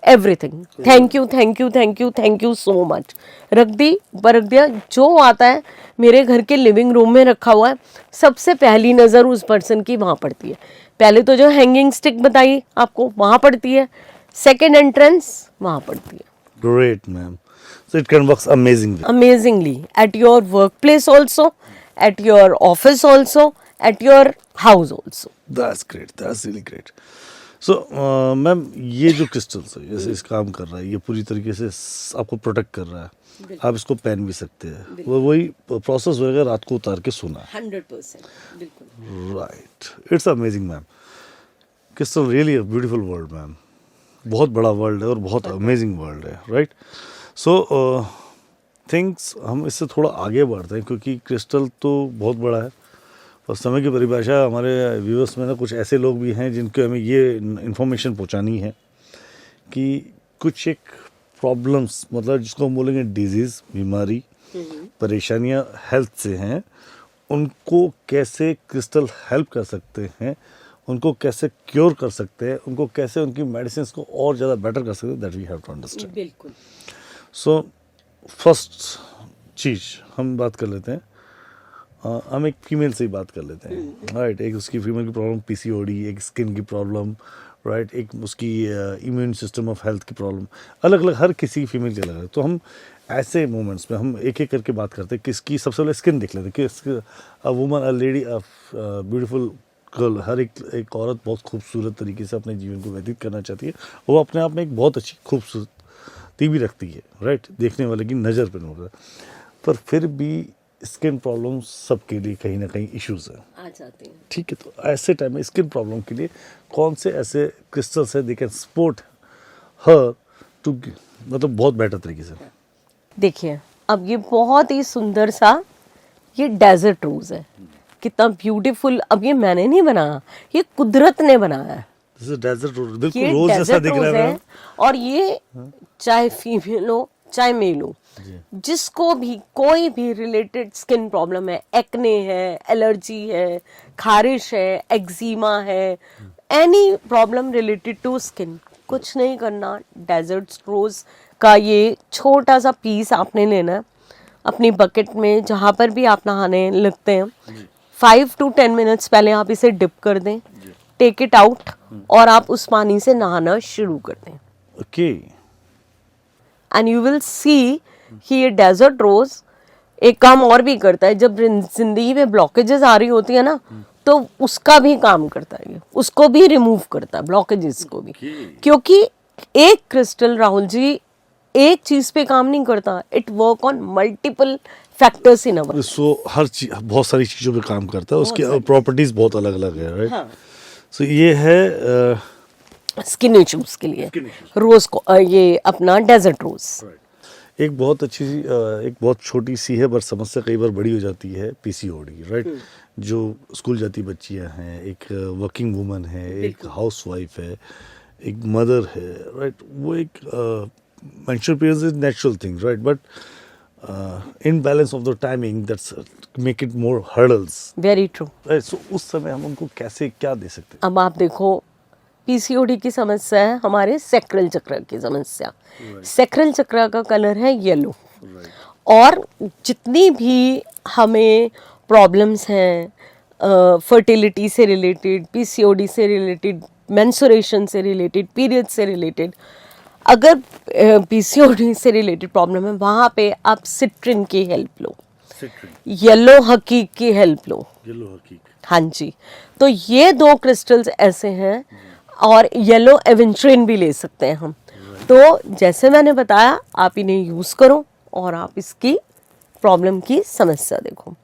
B: everything. Thank you thank you thank you thank you so much. रख दिया। जो आता है मेरे घर के लिविंग रूम में रखा हुआ है, सबसे पहली नज़र उस पर्सन की वहाँ पड़ती है। पहले तो जो हैंगिंग स्टिक बताई आपको वहाँ पड़ती है, सेकेंड एंट्रेंस वहाँ पड़ती है।
A: Great ma'am. So it can work
B: amazingly at your work place also, at your office also, at your house also.
A: That's great, that's really great. So ma'am, ये जो क्रिस्टल्स है, जैसे इस काम कर रहा है, ये पूरी तरीके से आपको प्रोटेक्ट कर रहा है, आप इसको पहन भी सकते हैं, वो वही प्रोसेस होगा रात को उतार के सोना।
B: 100% बिल्कुल।
A: Right, it's amazing ma'am. Crystal really a beautiful world ma'am. बहुत बड़ा वर्ल्ड है और बहुत अमेजिंग वर्ल्ड है, राइट। सो थिंग्स हम इससे थोड़ा आगे बढ़ते हैं, क्योंकि क्रिस्टल तो बहुत बड़ा है और समय की परिभाषा, हमारे व्यूअर्स में ना कुछ ऐसे लोग भी हैं जिनको हमें ये इन्फॉर्मेशन पहुंचानी है कि कुछ एक प्रॉब्लम्स, मतलब जिसको हम बोलेंगे डिजीज़, बीमारी, परेशानियां हेल्थ से हैं, उनको कैसे क्रिस्टल हेल्प कर सकते हैं, उनको कैसे क्योर कर सकते हैं, उनको कैसे उनकी मेडिसिन को और ज़्यादा बेटर कर सकते हैं, that we have to understand.
B: बिल्कुल।
A: सो फर्स्ट चीज़ हम बात कर लेते हैं, हम एक फीमेल से ही बात कर लेते हैं, राइट। एक उसकी फीमेल की प्रॉब्लम पीसीओडी, एक स्किन की प्रॉब्लम, राइट, एक उसकी इम्यून सिस्टम ऑफ हेल्थ की प्रॉब्लम, अलग अलग हर किसी की फीमेल की अलग है। तो हम ऐसे मोमेंट्स में हम एक एक करके बात करते हैं, किसकी सबसे पहले स्किन देख लेते हैं, किस a woman, a lady, a beautiful girl, हर एक औरत बहुत खूबसूरत तरीके से अपने जीवन को व्यतीत करना चाहती है। वो अपने आप में एक बहुत अच्छी खूबसूरती भी रखती है, राइट, देखने वाले की नज़र पर होता है, पर फिर भी स्किन प्रॉब्लम सबके लिए कहीं ना कहीं इश्यूज हैं,
B: आ जाते हैं।
A: ठीक है। तो ऐसे टाइम में स्किन प्रॉब्लम के लिए कौन से ऐसे क्रिस्टल्स है they can support her too, मतलब बहुत बेटर तरीके से?
B: देखिए, अब ये बहुत ही सुंदर सा ये डेजर्ट रोज है, कितना ब्यूटीफुल। अब ये मैंने नहीं बनाया, ये कुदरत ने बनाया है।
A: दिस इज डेजर्ट रोज, बिल्कुल
B: ये
A: रोज जैसा
B: डेजर्ट
A: दिख
B: रोज
A: रहा है
B: है, और ये चाहे फीमेल हो चाहे मेल हो, जिसको भी कोई भी रिलेटेड स्किन प्रॉब्लम है, एक्ने है, एलर्जी है, खारिश है, एक्जिमा है, any problem related to skin, कुछ नहीं करना। डेजर्ट रोज का ये छोटा सा पीस आपने लेना है अपनी बकेट में, जहाँ पर भी आप नहाने लगते हैं, 5 to 10 मिनट्स पहले आप इसे डिप कर दें, टेक इट आउट, और आप उस पानी से नहाना शुरू कर दें।
A: Okay.
B: And you will see कि ये डेजर्ट रोज एक काम और भी करता है। जब जिंदगी में ब्लॉकेजेस आ रही होती है ना, तो उसका भी काम करता है ये, उसको भी रिमूव करता है, ब्लॉकेजेस को भी। क्योंकि एक क्रिस्टल, राहुल जी, एक चीज पे काम नहीं करता, it work on multiple factors in our.
A: So हर चीज, बहुत सारी चीज़ों पे काम करता है, उसकी प्रॉपर्टीज बहुत अलग अलग है, राइट।
B: हाँ।
A: सो ये है
B: स्किन इश्यूज के लिए रोज को, ये अपना डेजर्ट रोज।
A: एक बहुत अच्छी सी एक बहुत छोटी सी है, पर समस्या कई बार बड़ी हो जाती है, पीसीओडी, राइट। जो स्कूल जाती बच्चियां हैं, एक वर्किंग वुमन है, एक हाउस वाइफ है, एक मदर है, राइट। वो एक menstrual period is natural thing, right, but imbalance of the timing that's make it more hurdles,
B: very true.
A: Right. So उस समय हम उनको कैसे क्या दे सकते हैं?
B: अब आप देखो, पीसीओडी की समस्या है हमारे सेक्रल चक्र की समस्या। सेक्रल चक्र का कलर है येलो, और जितनी भी हमें प्रॉब्लम्स हैं फर्टिलिटी से रिलेटेड, पीसीओडी से रिलेटेड, मेंस्ट्रुएशन से रिलेटेड, पीरियड से रिलेटेड, अगर पीसीओडी से रिलेटेड प्रॉब्लम है, वहाँ पे आप सिट्रिन की हेल्प लो, येलो हकीक की हेल्प लो।
A: येलो हकीक,
B: हाँ जी। तो ये 2 क्रिस्टल्स ऐसे हैं, और येलो एवेंट्रिन भी ले सकते हैं हम। तो जैसे मैंने बताया, आप इन्हें यूज करो और आप इसकी प्रॉब्लम की समस्या देखो।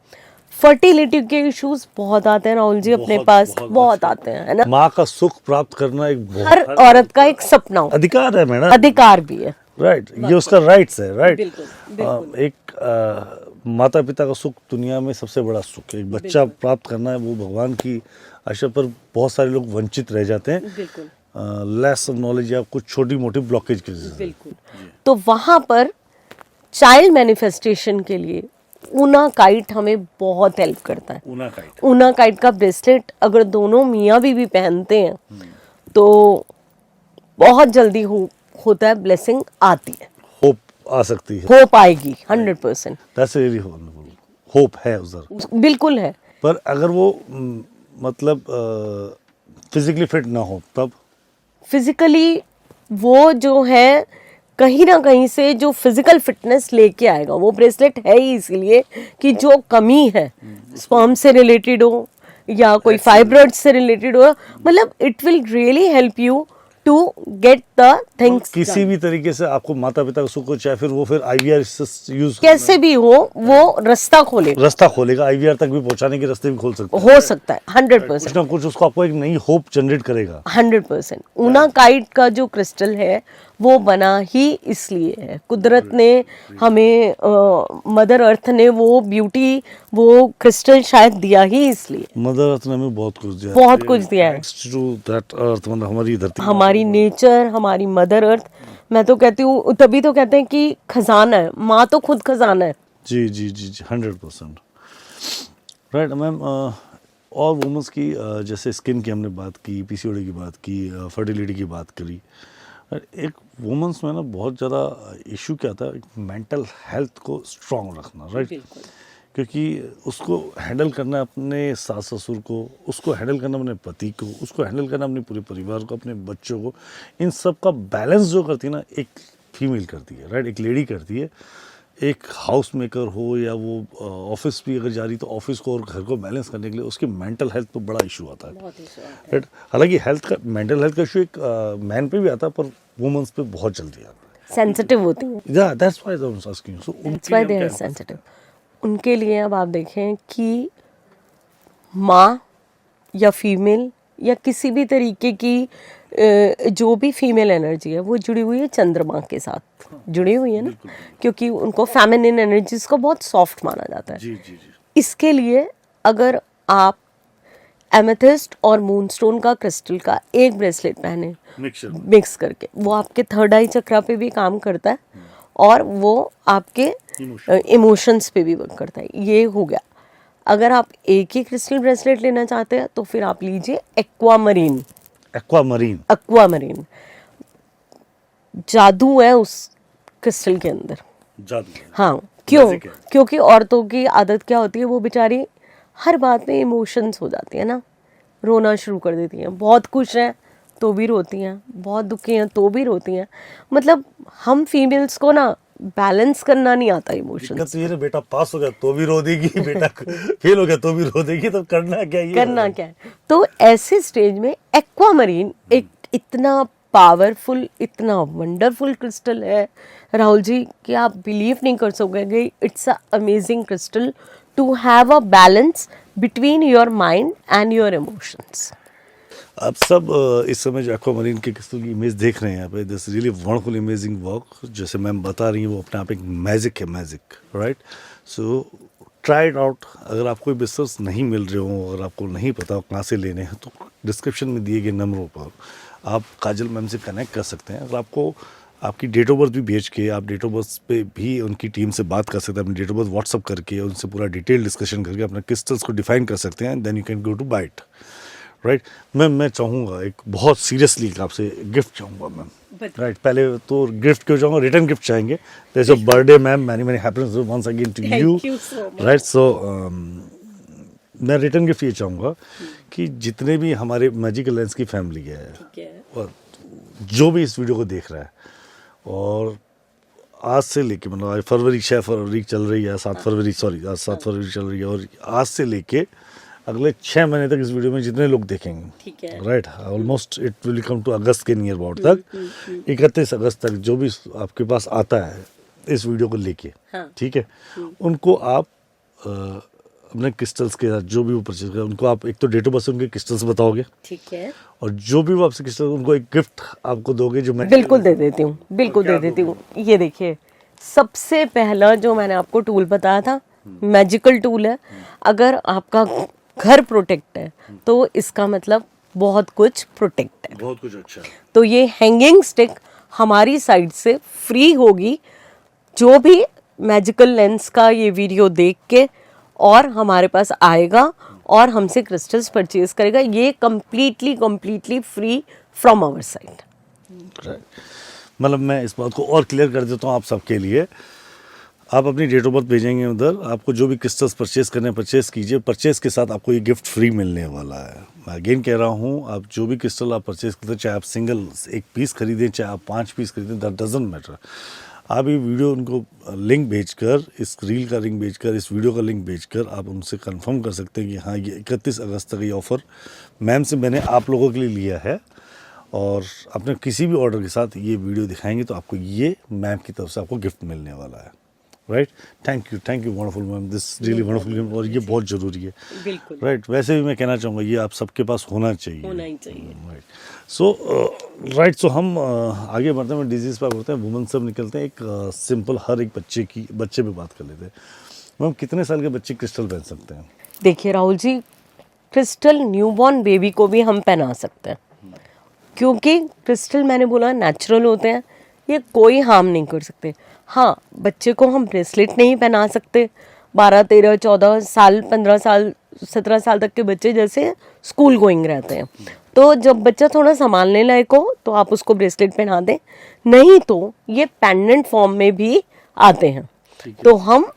B: फर्टिलिटी के इश्यूज बहुत आते हैं राहुल जी, अपने पास बहुत आते हैं, है ना।
A: माँ का सुख प्राप्त करना एक
B: हर औरत का एक सपना हो,
A: अधिकार है मैडम,
B: अधिकार भी है,
A: राइट, ये उसका राइट्स है, राइट।
B: बिल्कुल।
A: एक माता पिता का सुख दुनिया में सबसे बड़ा सुख है, एक बच्चा प्राप्त करना है, वो भगवान की आशा पर बहुत सारे लोग वंचित रह जाते हैं,
B: बिल्कुल
A: लेस नॉलेज या कुछ छोटी मोटी ब्लॉकेज की वजह से।
B: बिल्कुल। तो वहां पर चाइल्ड मैनिफेस्टेशन के लिए ऊना काइट हमें बहुत हेल्प करता है। ऊना काइट का ब्रेसलेट अगर दोनों मियाँ बीवी पहनते हैं, तो बहुत जल्दी होता है, ब्लेसिंग आती है,
A: होप आ सकती है,
B: होप आएगी 100%।
A: दैट्स रियली होप है उधर,
B: बिल्कुल है।
A: पर अगर वो मतलब फिजिकली फिट ना हो, तब
B: फिजिकली वो जो है, कहीं ना कहीं से जो फिजिकल फिटनेस लेके आएगा, वो ब्रेसलेट है ही इसीलिए कि जो कमी है, स्पर्म से रिलेटेड हो या कोई फाइब्रॉइड से रिलेटेड हो, मतलब it will really help you to get the things.
A: किसी भी तरीके से आपको माता पिता का सुख हो, चाहे फिर वो फिर आईवीआर यूज
B: कैसे भी हो, वो रास्ता खोलेगा,
A: आईवीआर तक भी पहुंचाने के रास्ते भी खोल सकता है,
B: हो सकता है 100%।
A: कुछ ना कुछ उसको आपको एक नई होप जनरेट करेगा
B: 100%। ऊना काइट का जो क्रिस्टल है, वो बना ही इसलिए है, कुदरत ने हमें, मदर अर्थ ने वो ब्यूटी, वो क्रिस्टल शायद दिया ही इसलिए।
A: मदर अर्थ ने हमें बहुत कुछ दिया,
B: बहुत कुछ दिया है,
A: टू दैट अर्थ, मतलब हमारी धरती,
B: हमारी नेचर, हमारी मदर अर्थ। मैं तो कहती हूँ, तभी तो कहते हैं कि खजाना है, माँ तो खुद खजाना है।
A: जी जी जी जी 100%, राइट मैम। और वुमेन्स की जैसे स्किन की हमने बात की, पीसीओडी की बात की, फर्टिलिटी की बात करी, एक वुमेन्स में ना बहुत ज़्यादा इशू क्या था, मेंटल हेल्थ को स्ट्रॉन्ग रखना, राइट। क्योंकि उसको हैंडल करना है अपने सास ससुर को, उसको हैंडल करना अपने पति को, उसको हैंडल करना अपने पूरे परिवार को, अपने बच्चों को, इन सब का बैलेंस जो करती है ना, एक फीमेल करती है, राइट, एक लेडी करती है। एक हाउस मेकर हो या वो ऑफिस भी अगर जा रही तो ऑफिस को और घर को बैलेंस करने के लिए उसकी मेंटल हेल्थ पे बड़ा इशू आता है, राइट। हालांकि हेल्थ का मेंटल हेल्थ का इशू एक मैन पे भी आता है पर वुमेन्स पे बहुत जल्दी आता है,
B: सेंसिटिव होती हैं,
A: या that's why I was asking. So
B: that's why they are sensitive. उनके लिए अब आप देखें कि माँ या फीमेल या किसी भी तरीके की जो भी फीमेल एनर्जी है वो जुड़ी हुई है चंद्रमा के साथ, जुड़ी हुई है ना, क्योंकि उनको फेमिनिन एनर्जीज को बहुत सॉफ्ट माना जाता है।
A: जी जी जी।
B: इसके लिए अगर आप एमेथिस्ट और मूनस्टोन का क्रिस्टल का एक ब्रेसलेट पहने मिक्स करके, वो आपके थर्ड आई चक्रा पे भी काम करता है और वो आपके इमोशंस पे भी वर्क करता है। ये हो गया। अगर आप एक ही क्रिस्टल ब्रेसलेट लेना चाहते हैं तो फिर आप लीजिए एक्वामरीन।
A: एक्वामरीन,
B: एक्वामरीन जादू है उस क्रिस्टल के अंदर,
A: जादू।
B: हाँ, क्यों?
A: Magic है।
B: क्योंकि औरतों की आदत क्या होती है, वो बेचारी हर बात में इमोशंस हो जाती है ना, रोना शुरू कर देती हैं। बहुत खुश हैं तो भी रोती हैं, बहुत दुखी हैं तो भी रोती हैं। मतलब हम फीमेल्स को ना बैलेंस करना नहीं आता इमोशंस।
A: दिक्कत ये है, बेटा पास हो गया तो भी रो देगी, बेटा फेल हो गया तो भी रो देगी, तो करना क्या है?
B: करना क्या है? तो ऐसे स्टेज में एक्वामरीन एक इतना पावरफुल, इतना वंडरफुल क्रिस्टल है राहुल जी कि आप बिलीव नहीं कर सकोगे। It's a amazing crystal to have a balance between your mind and your emotions.
A: आप सब इस समय जो एक्वामरीन के क्रिस्टल की इमेज देख रहे हैं यहाँ पे, this really wonderful amazing work. जैसे मैम बता रही हैं वो अपने आप एक मैजिक है, magic, right. So try it out. अगर आपको बिजनेस नहीं मिल रहे हो, अगर आपको नहीं पता कहाँ से लेने हैं, तो डिस्क्रिप्शन में दिए गए नंबरों पर आप काजल मैम से कनेक्ट कर सकते हैं। अगर आपको आपकी डेट ऑफ बर्थ भी भेज के, आप डेट ऑफ बर्थ पे भी उनकी टीम से बात कर सकते हैं, अपनी डेट ऑफ बर्थ व्हाट्सअप करके उनसे पूरा डिटेल डिस्कशन करके अपने क्रिस्टल्स को डिफाइन कर सकते हैं। Then you can go to buy it, right. मैं चाहूँगा एक बहुत सीरियसली आपसे गिफ्ट चाहूँगा मैम, राइट। पहले तो गिफ्ट क्यों चाहूँगा, रिटर्न गिफ्ट चाहेंगे। There is a birthday ma'am, many many happiness once again to you, right. So मैं रिटर्न गिफ्ट ये चाहूँगा कि जितने भी हमारे मैजिकल लेंस की फैमिली है और जो भी इस वीडियो को देख रहा है, और आज से लेके मतलब आज फरवरी 6 फरवरी चल रही है, 7 फरवरी सॉरी आज 7 फरवरी चल रही है, और आज से लेके अगले 6 महीने तक इस वीडियो में जितने लोग देखेंगे, right, almost it will come to August के नियर अबाउट तक, 31 अगस्त तक जो भी आपके पास आता है इस वीडियो को लेके, ठीक है, उनको आप अपने क्रिस्टल्स के साथ जो भी वो परचेज करें, उनको आप एक तो डेट ऑफ बर्थ से उनके क्रिस्टल्स बताओगे,
B: ठीक है,
A: और जो भी वो आपसे क्रिस्टल, उनको एक गिफ्ट आपको दोगे जो मैं
B: बिल्कुल दे देती हूँ, बिल्कुल दे देती हूँ। ये देखिए, सबसे पहला जो मैंने आपको टूल बताया था, मैजिकल टूल है। अगर आपका घर प्रोटेक्ट है तो इसका मतलब बहुत कुछ प्रोटेक्ट है,
A: बहुत कुछ अच्छा है।
B: तो ये हैंगिंग स्टिक हमारी साइड से फ्री होगी। जो भी मैजिकल लेंस का ये वीडियो देख के और हमारे पास आएगा और हमसे क्रिस्टल्स परचेज करेगा, ये completely free from our side.
A: मतलब मैं इस बात को और क्लियर कर देता हूँ आप सबके लिए। आप अपनी डेट ऑफ बर्थ भेजेंगे उधर, आपको जो भी क्रिस्टल्स परचेज करने परचेज कीजिए, परचेज के साथ आपको ये गिफ्ट फ्री मिलने वाला है। मैं अगेन कह रहा हूँ, आप जो भी क्रिस्टल आप परचेज करते हैं, चाहे आप सिंगल एक पीस खरीदें, चाहे आप 5 पीस खरीदें, दैट डजंट मैटर। आप ये वीडियो उनको लिंक भेजकर, इस रील का लिंक भेजकर, इस वीडियो का लिंक भेजकर आप उनसे कंफर्म कर सकते हैं कि हाँ, ये 31 अगस्त तक ये ऑफ़र मैम से मैंने आप लोगों के लिए लिया है, और अपने किसी भी ऑर्डर के साथ ये वीडियो दिखाएंगे तो आपको ये मैम की तरफ से आपको गिफ्ट मिलने वाला है, right. Thank you wonderful ma'am, this really wonderful, और ये बहुत ज़रूरी है,
B: बिल्कुल,
A: राइट। वैसे भी मैं कहना चाहूँगा ये आप सबके पास होना चाहिए, राइट। सो राइट, सो हम आगे बढ़ते हैं, डिजीज़ पर बढ़ते हैं, वुमेन सब निकलते हैं। एक सिंपल हर एक बच्चे पे बात कर लेते हैं। मैम, कितने साल के बच्चे क्रिस्टल पहन सकते हैं?
B: देखिए Rahul ji, crystal newborn baby को भी हम पहना सकते हैं, क्योंकि क्रिस्टल मैंने बोला नेचुरल होते हैं, ये कोई हार्म नहीं कर सकते। हाँ, बच्चे को हम ब्रेसलेट नहीं पहना सकते। 12, 13, 14 साल, 15 साल, 17 साल तक के बच्चे जैसे स्कूल गोइंग रहते हैं, तो जब बच्चा थोड़ा संभालने लायक हो तो आप उसको ब्रेसलेट पहना दें, नहीं तो ये पेंडेंट फॉर्म में भी आते हैं, तो हम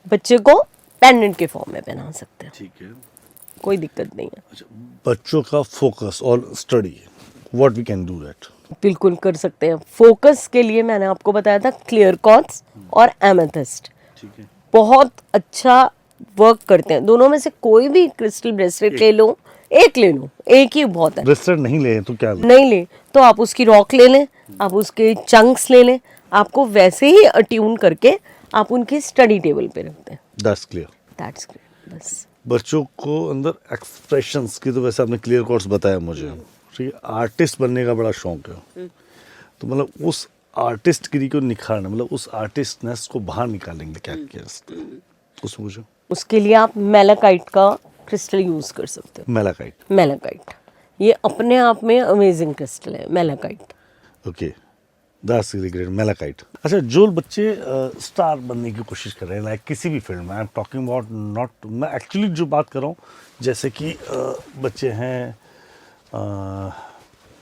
B: बच्चे को पेंडेंट के फॉर्म में पहना सकते हैं,
A: ठीक है,
B: कोई दिक्कत नहीं है।
A: अच्छा, बच्चों का फोकस और study, what we can do that?
B: बिल्कुल कर सकते हैं। फोकस के लिए मैंने आपको बताया था क्लियर क्वार्ट्ज और एमेथिस्ट
A: ठीक है।
B: बहुत अच्छा वर्क करते हैं। दोनों में से कोई भी क्रिस्टल ब्रेसलेट ले लो, एक ले लो, एक ही बहुत है।
A: ब्रेसलेट नहीं ले तो क्या ले?
B: नहीं ले तो आप उसकी रॉक ले लें, आप उसके चंक्स ले लें, आपको वैसे ही अट्यून करके आप उनकी स्टडी टेबल पे रखते हैं।
A: That's clear.
B: That's great. बस
A: बच्चों को अंदर एक्सप्रेशंस की तो वैसे आपने क्लियर कोर्स बताया मुझे, ठीक है। आर्टिस्ट बनने का बड़ा शौक है, तो मतलब उस आर्टिस्टगिरी को निखारना, मतलब उस आर्टिस्टनेस को बाहर निकालेंगे क्या किया उसमें मुझे?
B: उसके लिए आप मेलाकाइट का क्रिस्टल यूज कर सकते हो।
A: मेलाकाइट।
B: मेलाकाइट ये अपने आप में अमेजिंग क्रिस्टल है malachite.
A: Okay, that's really great. Malachite. अच्छा, जो बच्चे स्टार बनने की कोशिश कर रहे हैं, लाइक किसी भी फील्ड में, I am talking about not, मैं एक्चुअली जो बात कर रहा हूँ, जैसे कि बच्चे हैं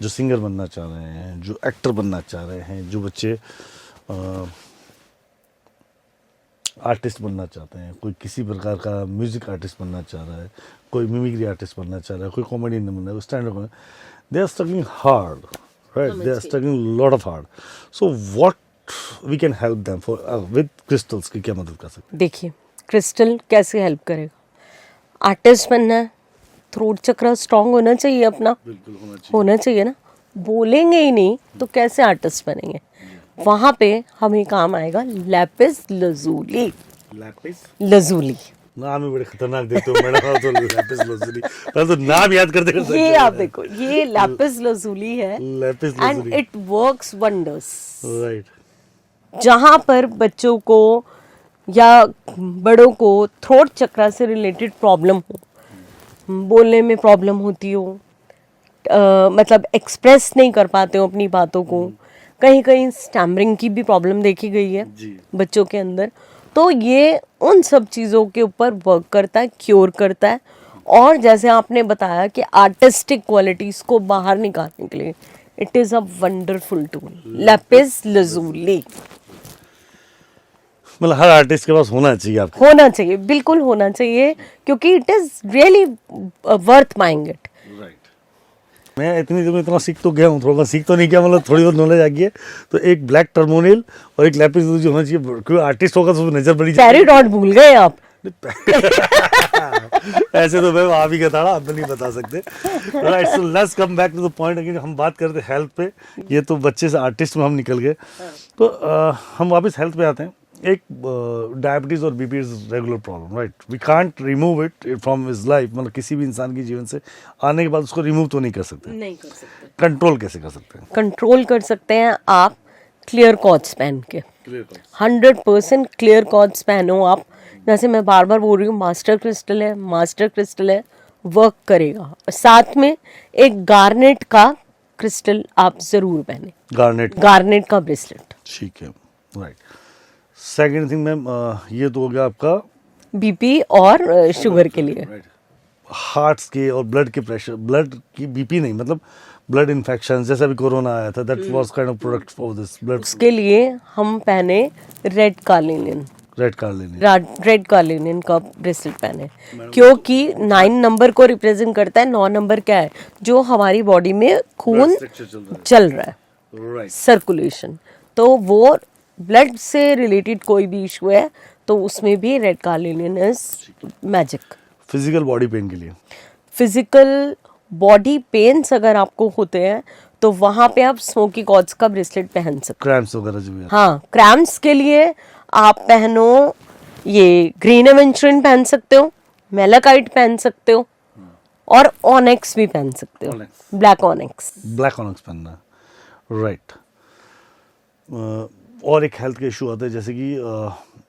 A: जो सिंगर बनना चाह रहे हैं, जो एक्टर बनना चाह रहे हैं, जो बच्चे आर्टिस्ट बनना चाहते हैं, कोई किसी प्रकार का म्यूजिक आर्टिस्ट बनना चाह रहा है, कोई मिमिक्री आर्टिस्ट बनना चाह रहा है, कोई कॉमेडियन बनना है, stand up, they are struggling hard, right? They are struggling lot of hard. So what we can help them for with crystals की क्या मदद कर सकते हैं?
B: देखिए क्रिस्टल कैसे हेल्प करेगा। आर्टिस्ट बनना है, थ्रोट चक्र स्ट्रांग होना चाहिए अपना,
A: बिल्कुल
B: होना चाहिए ना। बोलेंगे ही नहीं तो कैसे आर्टिस्ट बनेंगे? वहां पे हमें काम आएगा लैपिस लजूली।
A: लैपिस
B: लजूली
A: नाम ही बड़े खतरनाक देते हो मैडम, तो लैपिस लजूली, पहले तो नाम याद करते करते
B: ये आप देखो, ये लैपिस लजूली है
A: Lapis
B: and
A: lazuli,
B: it works wonders.
A: Right.
B: जहां पर बच्चों को या बड़ों को थ्रोट चक्र से रिलेटेड प्रॉब्लम हो, बोलने में प्रॉब्लम होती हो, मतलब एक्सप्रेस नहीं कर पाते हो अपनी बातों को, कहीं कहीं स्टैमरिंग की भी प्रॉब्लम देखी गई है बच्चों के अंदर, तो ये उन सब चीज़ों के ऊपर वर्क करता है, क्योर करता है। और जैसे आपने बताया कि आर्टिस्टिक क्वालिटीज़ को बाहर निकालने के लिए it is a wonderful tool Lapis lazuli.
A: मतलब हर आर्टिस्ट के पास होना चाहिए, आपको
B: होना चाहिए, बिल्कुल होना चाहिए, क्योंकि it is really worth minding it.
A: मैं इतनी देर में इतना सीख तो गया हूँ, थोड़ा सीख तो नहीं किया, मतलब थोड़ी बहुत नॉलेज आ गई है। तो एक ब्लैक टर्मोनिल और एक लैपिस लजूली होना चाहिए, कोई आर्टिस्ट होगा तो उसको नजर पड़ी जाए।
B: पेरिडॉट भूल गए आप।
A: ऐसे तो मैं वहाँ भी कहता, आप नहीं बता सकते। Right, so let's come back to the point again. हम बात करते हैं हेल्थ पे, ये तो बच्चे से आर्टिस्ट में हम निकल गए, तो हम वापस हेल्थ पे आते हैं। एक डायबिटीज और BP is regular problem, right? We can't remove it from his life, मतलब किसी भी इंसान के जीवन से आने के बाद उसको रिमूव तो नहीं कर सकते।
B: नहीं कर सकते।
A: कंट्रोल कैसे कर सकते हैं?
B: कंट्रोल कर सकते हैं आप क्लियर कॉर्ड्स पहन के। 100% क्लियर कॉर्ड्स पहनो आप। जैसे मैं बार बार बोल रही हूँ, मास्टर क्रिस्टल है, मास्टर क्रिस्टल है, वर्क करेगा। साथ में एक गार्नेट का क्रिस्टल आप जरूर पहने, गार्नेट का ब्रेसलेट।
A: ठीक है, राइट। सेकेंड थिंग मैम, ये तो हो गया आपका
B: बीपी और शुगर के लिए।
A: हार्ट्स के और ब्लड के प्रेशर, ब्लड की बीपी नहीं, मतलब ब्लड इन्फेक्शन, जैसा अभी कोरोना आया था, that was kind of product for this blood.
B: उसके लिए हम पहने रेड कार्लिनिन, रेड कार्लिनिन का ब्रेसलेट पहने, क्योंकि 9 नंबर को रिप्रेजेंट करता है। 9 नंबर क्या है? जो हमारी बॉडी में खून चल रहा है, सर्कुलेशन। तो वो ब्लड से रिलेटेड कोई भी इशू है तो उसमें भी red carnelian is magic.
A: Physical body pain के लिए,
B: फिजिकल बॉडी पेन्स अगर आपको होते हैं तो वहां पे आप स्मोकी कॉर्ड्स का ब्रेसलेट पहन सकते हैं।
A: क्रैम्प्स वगैरह जो भी है।
B: हाँ, क्रैम्प्स के लिए आप पहनो ये ग्रीन एवेंचुरिन पहन सकते हो, मेलाकाइट पहन सकते हो, और ऑनेक्स भी पहन सकते हो, ब्लैक ऑनेक्स
A: पहनना, राइट। और एक हेल्थ के इशू आता है, जैसे कि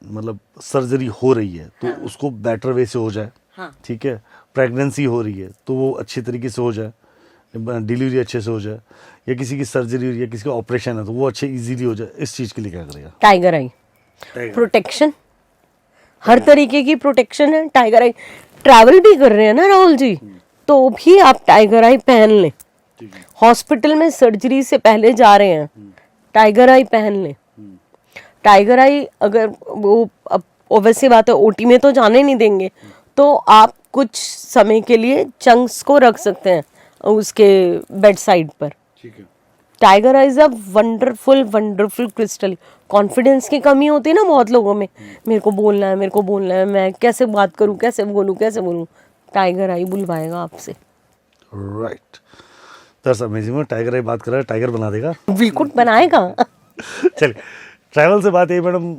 A: मतलब सर्जरी हो रही है तो उसको बेटर वे से हो जाए, ठीक है। प्रेगनेंसी हो रही है तो वो अच्छी तरीके से हो जाए, डिलीवरी अच्छे से हो जाए, या किसी की सर्जरी हो रही है, किसी का ऑपरेशन है तो वो अच्छे इजीली हो जाए, इस चीज़ के लिए क्या करेगा?
B: टाइगर आई प्रोटेक्शन, हर तरीके की प्रोटेक्शन है। टाइगर आई, ट्रैवल भी कर रहे हैं ना राहुल जी, तो भी आप टाइगर आई पहन लें। हॉस्पिटल में सर्जरी से पहले जा रहे हैं, टाइगर आई पहन लें। टाइगर आई अगर वो वैसी बात है, ओटी में तो जाने नहीं देंगे, तो आप कुछ समय के लिए चंक्स को रख सकते हैं उसके बेड साइड पर,
A: ठीक है।
B: Tiger I is a wonderful wonderful crystal. Confidence की कमी होती है ना बहुत लोगों में, मेरे को बोलना है, मेरे को बोलना है, मैं कैसे बात करूं, कैसे बोलूं, कैसे बोलूं। टाइगर आई बुलवाएगा आपसे।
A: Right, that's amazing. टाइगर आई बात कर रहा है, टाइगर बना देगा।
B: बिल्कुल बनाएगा।
A: चलिए, ट्रैवल से बात है मैडम,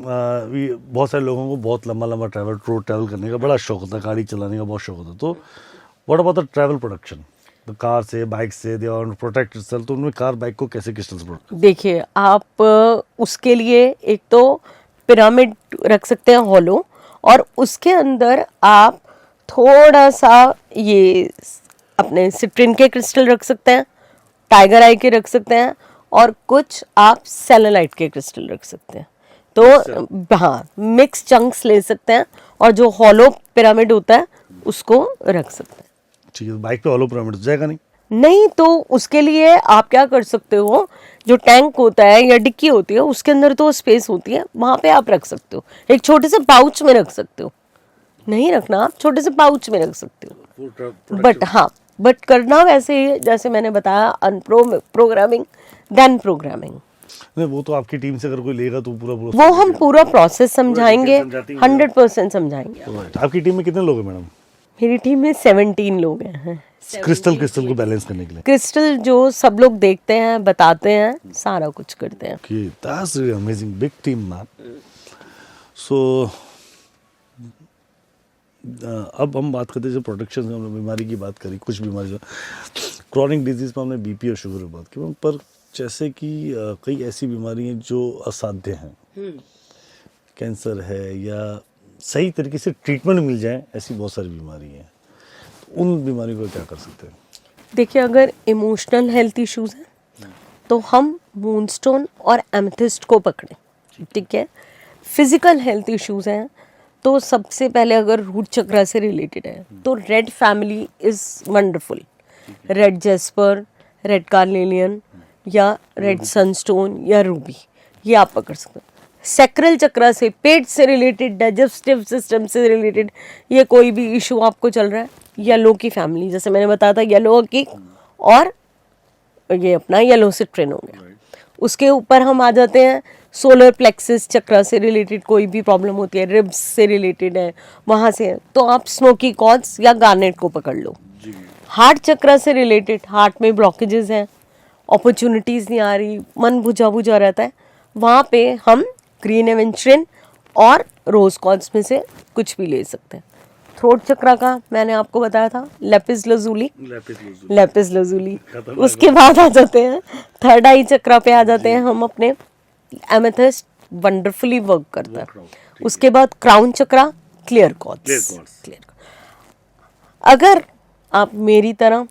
A: बहुत सारे लोगों को बहुत लंबा लंबा रोड ट्रैवल करने का बड़ा शौक होता है, गाड़ी चलाने का बहुत शौक होता है। तो what about the travel production, तो कार से, बाइक से, they want to protect itself, तो उनमें कार बाइक को कैसे क्रिस्टल्स प्रोटेक्ट?
B: देखिए, आप उसके लिए एक तो पिरामिड रख सकते हैं हॉलो, और उसके अंदर आप थोड़ा सा ये अपने सिट्रिन के क्रिस्टल रख सकते हैं, टाइगर आई के रख सकते हैं, और कुछ आप सेलेनाइट के क्रिस्टल रख सकते हैं। तो हाँ, मिक्स चंक्स ले सकते हैं, और जो हॉलो पिरामिड होता है उसको रख सकते हैं।
A: ठीक है, बाइक पे हॉलो पिरामिड हो जाएगा नहीं?
B: नहीं, तो उसके लिए आप क्या कर सकते हो, जो टैंक होता है या डिक्की होती है उसके अंदर तो स्पेस होती है, वहां पे आप रख सकते हो, एक छोटे से पाउच में रख सकते हो। नहीं रखना, आप छोटे से पाउच में रख सकते हो। बट हाँ, बट करना वैसे ही जैसे मैंने बताया, प्रोग्रामिंग देन प्रोग्रामिंग।
A: नहीं, वो तो आपकी टीम से अगर कोई लेगा तो पूरा
B: वो हम पूरा प्रोसेस समझाएंगे, 100% समझाएंगे।
A: Right. आपकी टीम में कितने लोग हैं मैडम?
B: मेरी टीम में 17 लोग हैं।
A: क्रिस्टल को बैलेंस करने के लिए।
B: क्रिस्टल जो सब लोग देखते हैं, बताते हैं, सारा कुछ करते हैं।
A: Okay, that's really amazing, big team man. So अब हम बात करते हैं जो प्रोटेक्शन से, हमने बीमारी की बात करी, कुछ बीमारी क्रॉनिक डिजीज में हमने बीपी और शुगर की बात की, पर जैसे कि कई ऐसी बीमारी हैं जो असाध्य हैं, कैंसर है या सही तरीके से ट्रीटमेंट मिल जाए, ऐसी बहुत सारी बीमारी हैं, तो उन बीमारियों को क्या कर सकते हैं?
B: देखिए, अगर इमोशनल हेल्थ इश्यूज हैं तो हम मूनस्टोन और एमेथिस्ट को पकड़ें, ठीक है। फिजिकल हेल्थ इश्यूज हैं तो सबसे पहले अगर रूट चक्रा से रिलेटेड है तो red family is wonderful. Red Jasper, red carnelian या रेड सनस्टोन या रूबी, ये आप पकड़ सकते हैं। सैक्रल चक्रा से, पेट से रिलेटेड, डाइजेस्टिव सिस्टम से रिलेटेड, ये कोई भी इशू आपको चल रहा है, येलो की फैमिली, जैसे मैंने बताया था, येलो की, और ये अपना येलो सिट्रिन हो गया। उसके ऊपर हम आ जाते हैं सोलर प्लेक्सिस चक्रा से रिलेटेड कोई भी प्रॉब्लम होती है, रिब्स से रिलेटेड है, वहाँ से, तो आप स्मोकी कॉर्ड्स या गार्नेट को पकड़ लो। हार्ट चक्रा से रिलेटेड, हार्ट में ब्लॉकेजेस हैं, अपॉर्चुनिटीज़ नहीं आ रही, मन बुझा बुझा रहता है, वहाँ पे हम ग्रीन एवेंचरिन और रोज कॉर्ड्स में से कुछ भी ले सकते हैं। थ्रोट चक्रा का मैंने आपको बताया था, लेपिस लजुली। उसके बाद आ जाते हैं थर्ड आई चक्रा पे आ जाते हैं हम अपने, एमेथिस्ट वंडरफुली वर्क करता है। उसके बाद क्राउन चक्रा, क्लियर कॉर्ड्स। अगर आप मेरी तरह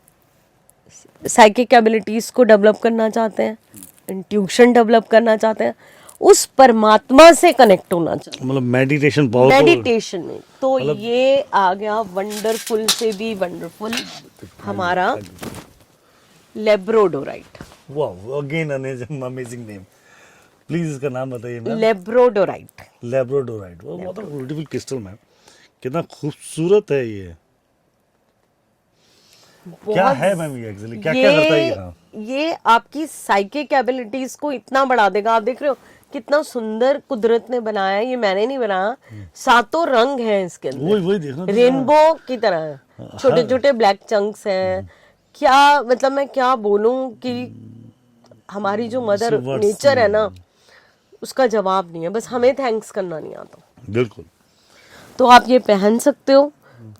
B: साइकिक एबिलिटीज को डेवलप करना चाहते हैं, इंट्यूशन डेवलप करना चाहते हैं, उस परमात्मा से कनेक्ट होना चाहते हैं,
A: मतलब मेडिटेशन पावर,
B: मेडिटेशन में, तो ये आ गया वंडरफुल से भी वंडरफुल हमारा लेब्रोडोराइट।
A: वाह, अगेन अमेजिंग नेम। प्लीज इसका नाम बताइए मैम।
B: लेब्रोडोराइट।
A: लेब्रोडोराइट, वो बहुत ब्यूटीफुल क्रिस्टल मैम, कितना खूबसूरत है ये। क्या है मैम ये एक्चुअली, क्या क्या करता है
B: ये आपकी साइकिक एबिलिटीज को इतना बढ़ा देगा। आप देख रहे हो कितना सुंदर कुदरत ने बनाया है, ये मैंने नहीं बनाया, सातों रंग हैं इसके अंदर,
A: वही देखना,
B: रेनबो की तरह छोटे छोटे ब्लैक चंक्स हैं। क्या मतलब, मैं क्या बोलूं कि हमारी जो मदर नेचर है ना, उसका जवाब नहीं है, बस हमें थैंक्स करना नहीं आता।
A: बिल्कुल।
B: तो आप ये पहन सकते हो।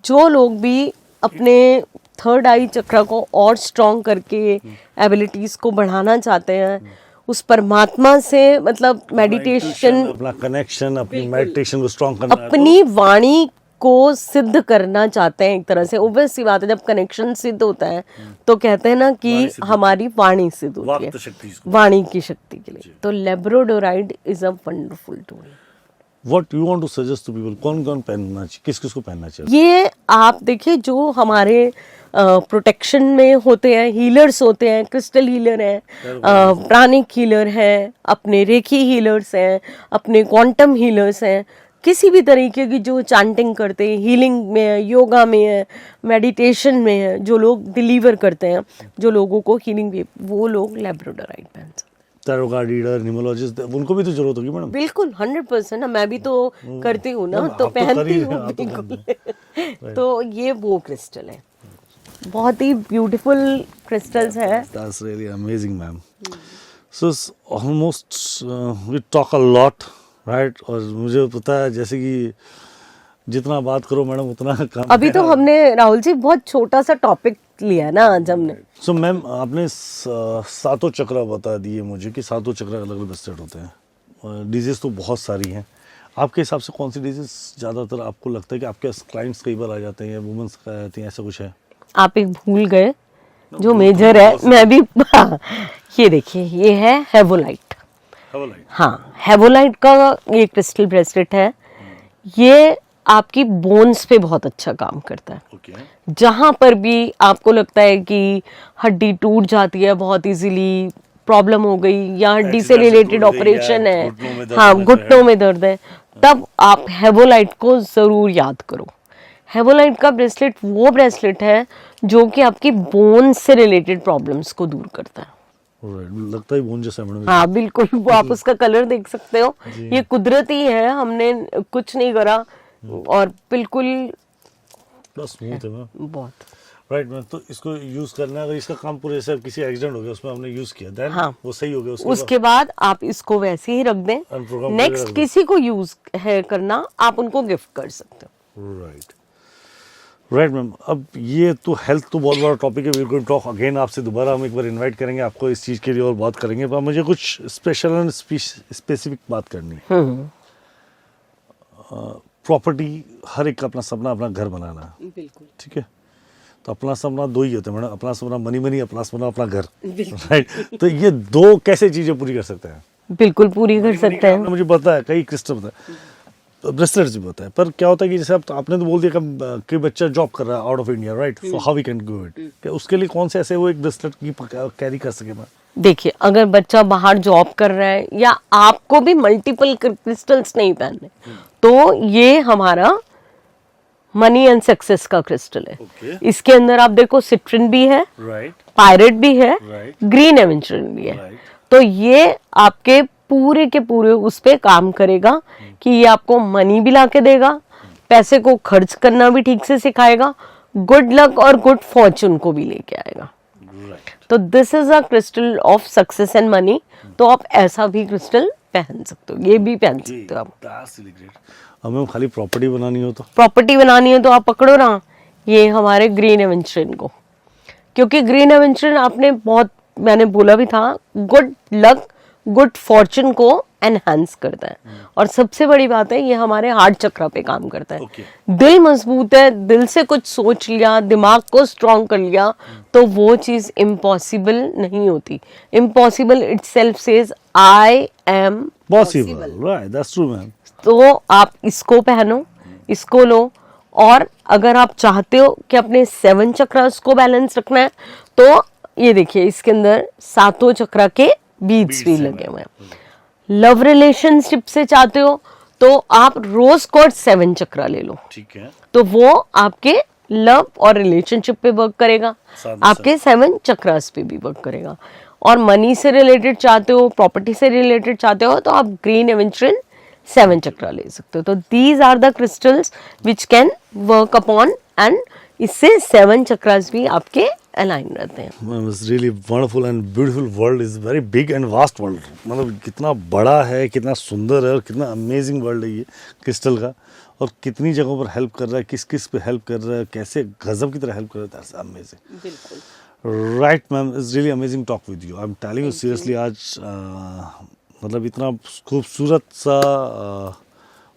B: जो लोग भी अपने थर्ड आई चक्रा को और स्ट्रॉन्ग करके एबिलिटीज को बढ़ाना चाहते हैं, उस परमात्मा से मतलब मेडिटेशन,
A: अपना कनेक्शन, अपनी मेडिटेशन को स्ट्रॉन्ग करना,
B: अपनी वाणी को सिद्ध करना चाहते हैं, एक तरह से ओबवियस सी बात है, जब कनेक्शन सिद्ध होता है तो कहते हैं ना कि हमारी वाणी सिद्ध होती है, वाणी की शक्ति के लिए। तो labradorite is a wonderful tool.
A: What you want to suggest to people, कौन कौन पहनना चाहिए, किस किस को पहनना चाहिए?
B: ये आप देखिए, जो हमारे प्रोटेक्शन में होते हैं, हीलर्स होते हैं, क्रिस्टल हीलर हैं, प्राणिक हीलर हैं, अपने रेखी हीलर्स हैं, अपने क्वांटम हीलर्स हैं, किसी भी तरीके की जो चैंटिंग करते हैं, हीलिंग में है, योगा में है, मेडिटेशन में है, जो लोग डिलीवर करते हैं जो लोगों को हीलिंग भी, वो लोग लैब्राडोराइट पहन सकते हैं।
A: टैरो कार्ड रीडर, न्यूमरोलॉजिस्ट, उनको भी तो जरूरत होगी मैडम।
B: बिल्कुल 100%। मैं भी तो करती हूँ ना,
A: मैम,
B: तो
A: आप तो कर
B: पहनती
A: ही
B: हूँ
A: रहे हैं, आप तो
B: बिल्कुल। तो ये वो क्रिस्टल है, बहुत ही ब्यूटीफुल क्रिस्टल्स है।
A: That's really amazing, ma'am. So it's almost we talk a lot, right? और मुझे पता है जैसे कि जितना बात करो मैडम उतना कम
B: अभी तो हमने राहुल जी बहुत छोटा सा टॉपिक लिया ना आज हमने।
A: सो मैम आपने सातों चक्र बता दिए मुझे कि सातों चक्र अलग अलग स्टेट होते हैं। डिजीज तो बहुत सारी हैं, आपके हिसाब से कौन सी डिजीज ज़्यादातर आपको लगता है कि आपके क्लाइंट्स कई बार आ जाते हैं या वुमेन्स आ जाती हैं, ऐसा कुछ है?
B: आप एक भूल गए जो मेजर है, मैं भी ये देखिए, ये है हेवोलाइट।
A: हेवोलाइट,
B: हाँ, हेवोलाइट का ये क्रिस्टल ब्रेसलेट है। ये आपकी बोन्स पे बहुत अच्छा काम करता है।
A: ओके।
B: जहां पर भी आपको लगता है कि हड्डी टूट जाती है बहुत इजीली, प्रॉब्लम हो गई या हड्डी से
A: Accident से
B: रिलेटेड
A: टूट गई
B: ऑपरेशन
A: या
B: है,
A: घुटनों में दर्द
B: हाँ
A: है,
B: घुटनों में दर्द है, तब आप हेवोलाइट को जरूर याद करो। हेवोलाइट का ब्रेसलेट वो ब्रेसलेट है जो कि आपकी बोन से रिलेटेड प्रॉब्लम्स को दूर करता है।
A: Alright, लगता है बोन जैसा है मैडम।
B: हाँ बिल्कुल, वो आप उसका कलर देख सकते हो, ये कुदरती है, हमने कुछ नहीं करा और बिल्कुल
A: बड़ा स्मूथ है मैम।
B: बहुत।
A: राइट मैम, तो इसको यूज करना है, अगर इसका काम पूरे से किसी एक्सीडेंट हो गया उसमें हमने यूज किया, देन
B: हाँ,
A: वो सही हो गया,
B: उसके बाद आप इसको वैसे ही रख दें।
A: Unprogram
B: नेक्स्ट
A: करके रख
B: किसी को यूज है करना, आप उनको गिफ्ट कर सकते हो।
A: Right right ma'am. अब ये तो हेल्थ तो बहुत बड़ा टॉपिक है, वी गोइंग टॉक अगेन, आपसे दोबारा हम एक बार इनवाइट करेंगे आपको इस चीज़ के लिए और बात करेंगे, पर मुझे कुछ स्पेशल एंड स्पेसिफिक बात करनी है। प्रॉपर्टी, हर एक का अपना सपना अपना घर बनाना है,
B: बिल्कुल
A: ठीक है? तो अपना सपना दो ही होते हैं मैडम, अपना सपना मनी मनी, अपना सपना अपना घर, राइट? तो ये दो कैसे चीज़ें पूरी कर सकते हैं?
B: बिल्कुल पूरी कर सकते हैं।
A: मुझे पता है कई क्रिस्टल होता है, ब्रेसलेट्स भी होता है, पर क्या होता है कि जैसे आपने तो बोल दिया कि बच्चा जॉब कर रहा है out of India, right? So how we can do it, क्या उसके लिए कौन से ऐसे वो एक ब्रेसलेट की कैरी कर सके मैं?
B: देखिए, अगर बच्चा बाहर जॉब कर रहा है या आपको भी मल्टीपल क्रिस्टल्स नहीं पहनने, तो ये हमारा मनी एंड सक्सेस का क्रिस्टल है।
A: Okay.
B: इसके अंदर आप देखो सिट्रिन भी है,
A: राइट
B: पायरेट भी है,
A: Right.
B: ग्रीन एवेंचुरिन भी है।
A: Right.
B: तो ये आपके पूरे के पूरे उस पे काम करेगा कि ये आपको मनी भी लाके देगा, पैसे को खर्च करना भी ठीक से सिखाएगा, गुड लक और गुड फॉर्चून को भी लेके आएगा।
A: राइट।
B: तो this is a crystal of success and money. तो आप ऐसा भी क्रिस्टल पहन सकते हो, ये भी पहन सकते हो आप।
A: That's really great. अब मैम खाली प्रॉपर्टी बनानी हो तो?
B: प्रॉपर्टी बनानी है तो आप पकड़ो ना ये हमारे ग्रीन एवेंचुरिन को, क्योंकि ग्रीन एवेंचुरिन आपने बहुत, मैंने बोला भी था, गुड लक गुड फॉर्चून को एनहांस करता है। और सबसे बड़ी बात है, ये हमारे हार्ट चक्र पे काम करता है।
A: Okay.
B: दिल मजबूत है, दिल से कुछ सोच लिया, दिमाग को स्ट्रॉन्ग कर लिया, तो वो चीज इम्पॉसिबल नहीं होती। Impossible itself says I am
A: possible, right, that's true ma'am.
B: तो आप इसको पहनो, इसको लो, और अगर आप चाहते हो कि अपने 7 चक्रास को बैलेंस रखना है, तो ये देखिए इसके अंदर सातों चक्रा के बीड्स भी लगे हुए हैं। लव रिलेशनशिप से चाहते हो तो आप रोज कॉर्ड 7 चक्रा ले लो,
A: ठीक है।
B: तो वो आपके लव और रिलेशनशिप पे वर्क करेगा, आपके 7 चक्रास पे भी वर्क करेगा। और मनी से रिलेटेड चाहते हो, प्रॉपर्टी से रिलेटेड चाहते हो, तो आप ग्रीन एवेंचुरिन 7 चक्रा ले सकते हो। तो these are the crystals which can work upon, and इससे 7 चक्रास भी आपके अलाइन रहते हैं।
A: It's really wonderful and beautiful, world is very big and vast world, मतलब कितना बड़ा है, कितना सुंदर है और कितना अमेजिंग वर्ल्ड है ये क्रिस्टल का, और कितनी जगहों पर हेल्प कर रहा है, किस किस पे हेल्प कर रहा है, कैसे गजब की तरह हेल्प कर रहा है, दैट्स अमेजिंग।
B: बिल्कुल
A: right ma'am, it's really amazing talk with you, I am telling you seriously. आज मतलब इतना खूबसूरत सा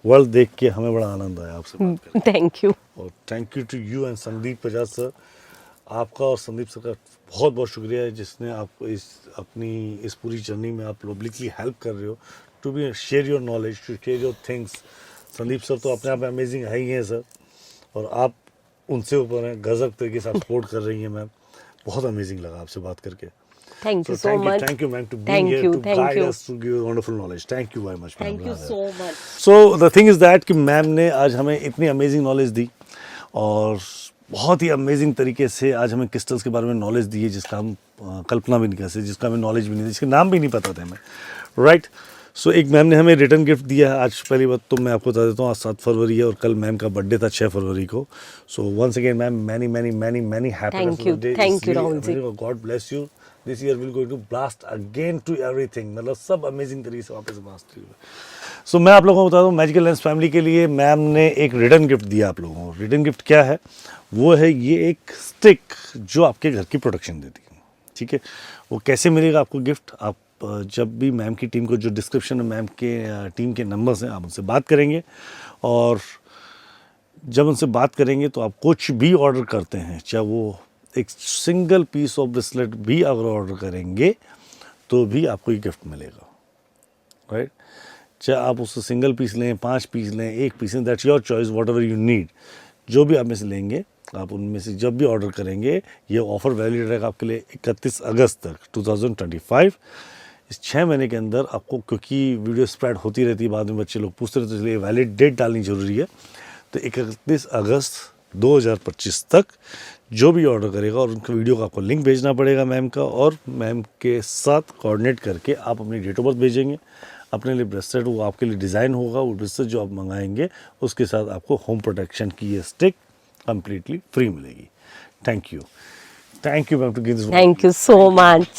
A: वर्ल्ड देख के हमें बड़ा आनंद आया आपसे बात करके।
B: Thank you.
A: और thank you to you and Sandeep Bajaj sir, आपका और संदीप सर का बहुत बहुत शुक्रिया है जिसने आपको इस अपनी इस पूरी जर्नी में आप पब्लिकली हेल्प कर रहे हो, to be share your knowledge, to share your things. Sandeep sir तो अपने आप में अमेजिंग है ही हैं सर, और आप उनसे ऊपर हैं, गजब तरीके से आप सपोर्ट कर रही हैं मैम, बहुत अमेजिंग लगा आपसे बात करके।
B: Thank you so much.
A: Thank you, ma'am, to being
B: Thank
A: here
B: you,
A: to
B: thank
A: guide
B: you.
A: us, to give wonderful knowledge. Thank you very much, ma'am.
B: Thank you so much.
A: So the thing is that कि मैम ने आज हमें इतनी अमेजिंग नॉलेज दी और बहुत ही अमेजिंग तरीके से आज हमें क्रिस्टल्स के बारे में नॉलेज दी है जिसका हम कल्पना भी नहीं कर सकते, जिसका हमें नॉलेज भी नहीं थी, जिसके नाम भी नहीं पता थे हमें, राइट। सो एक मैम ने हमें रिटर्न गिफ्ट दिया है। आज पहली बात तो मैं आपको बता देता हूँ, आज 7 फरवरी है और कल मैम का बर्थडे था 6 फरवरी को। So once again ma'am many many many many happy
B: Thank you, Rahul ji.
A: God bless you. This year will going to blast again to everything, मतलब सब अमेजिंग तरीके से वापस ब्लास्ट हुई। सो मैं आप लोगों को बता दूं, मैजिकल लेंस फैमिली के लिए मैम ने एक रिटर्न गिफ्ट दिया आप लोगों को। रिटर्न गिफ्ट क्या है? वो है ये एक स्टिक जो आपके घर की प्रोटेक्शन देती है, ठीक है। वो कैसे मिलेगा आपको गिफ्ट? आप जब भी मैम की टीम को, जो डिस्क्रिप्शन में मैम के टीम के नंबर्स हैं, आप उनसे बात करेंगे और जब उनसे बात करेंगे तो आप कुछ भी ऑर्डर करते हैं, चाहे वो एक सिंगल पीस ऑफ ब्रेसलेट भी अगर ऑर्डर करेंगे तो भी आपको ये गिफ्ट मिलेगा, राइट। चाहे आप उससे सिंगल पीस लें, 5 पीस लें, 1 पीस लें, that's your choice, what ever you need. जो भी आप में से लेंगे, आप उनमें से जब भी ऑर्डर करेंगे, ये ऑफ़र वैलिड रहेगा आपके लिए 31 अगस्त तक 2025। इस 6 महीने के अंदर आपको, क्योंकि वीडियो स्प्रेड होती रहती है, बाद में बच्चे लोग पूछते रहते हैं, इसलिए वैलिड डेट डालनी ज़रूरी है। तो 31 अगस्त 2025 तक जो भी ऑर्डर करेगा और उनका वीडियो का आपको लिंक भेजना पड़ेगा मैम का, और मैम के साथ कोऑर्डिनेट करके आप अपनी डेट ऑफ बर्थ भेजेंगे, अपने लिए ब्रेसलेट वो आपके लिए डिज़ाइन होगा, वो ब्रेसलेट जो आप मंगाएंगे उसके साथ आपको होम प्रोटेक्शन की ये स्टिक कम्प्लीटली फ्री मिलेगी। Thank you ma'am to give this.
B: Thank you so much.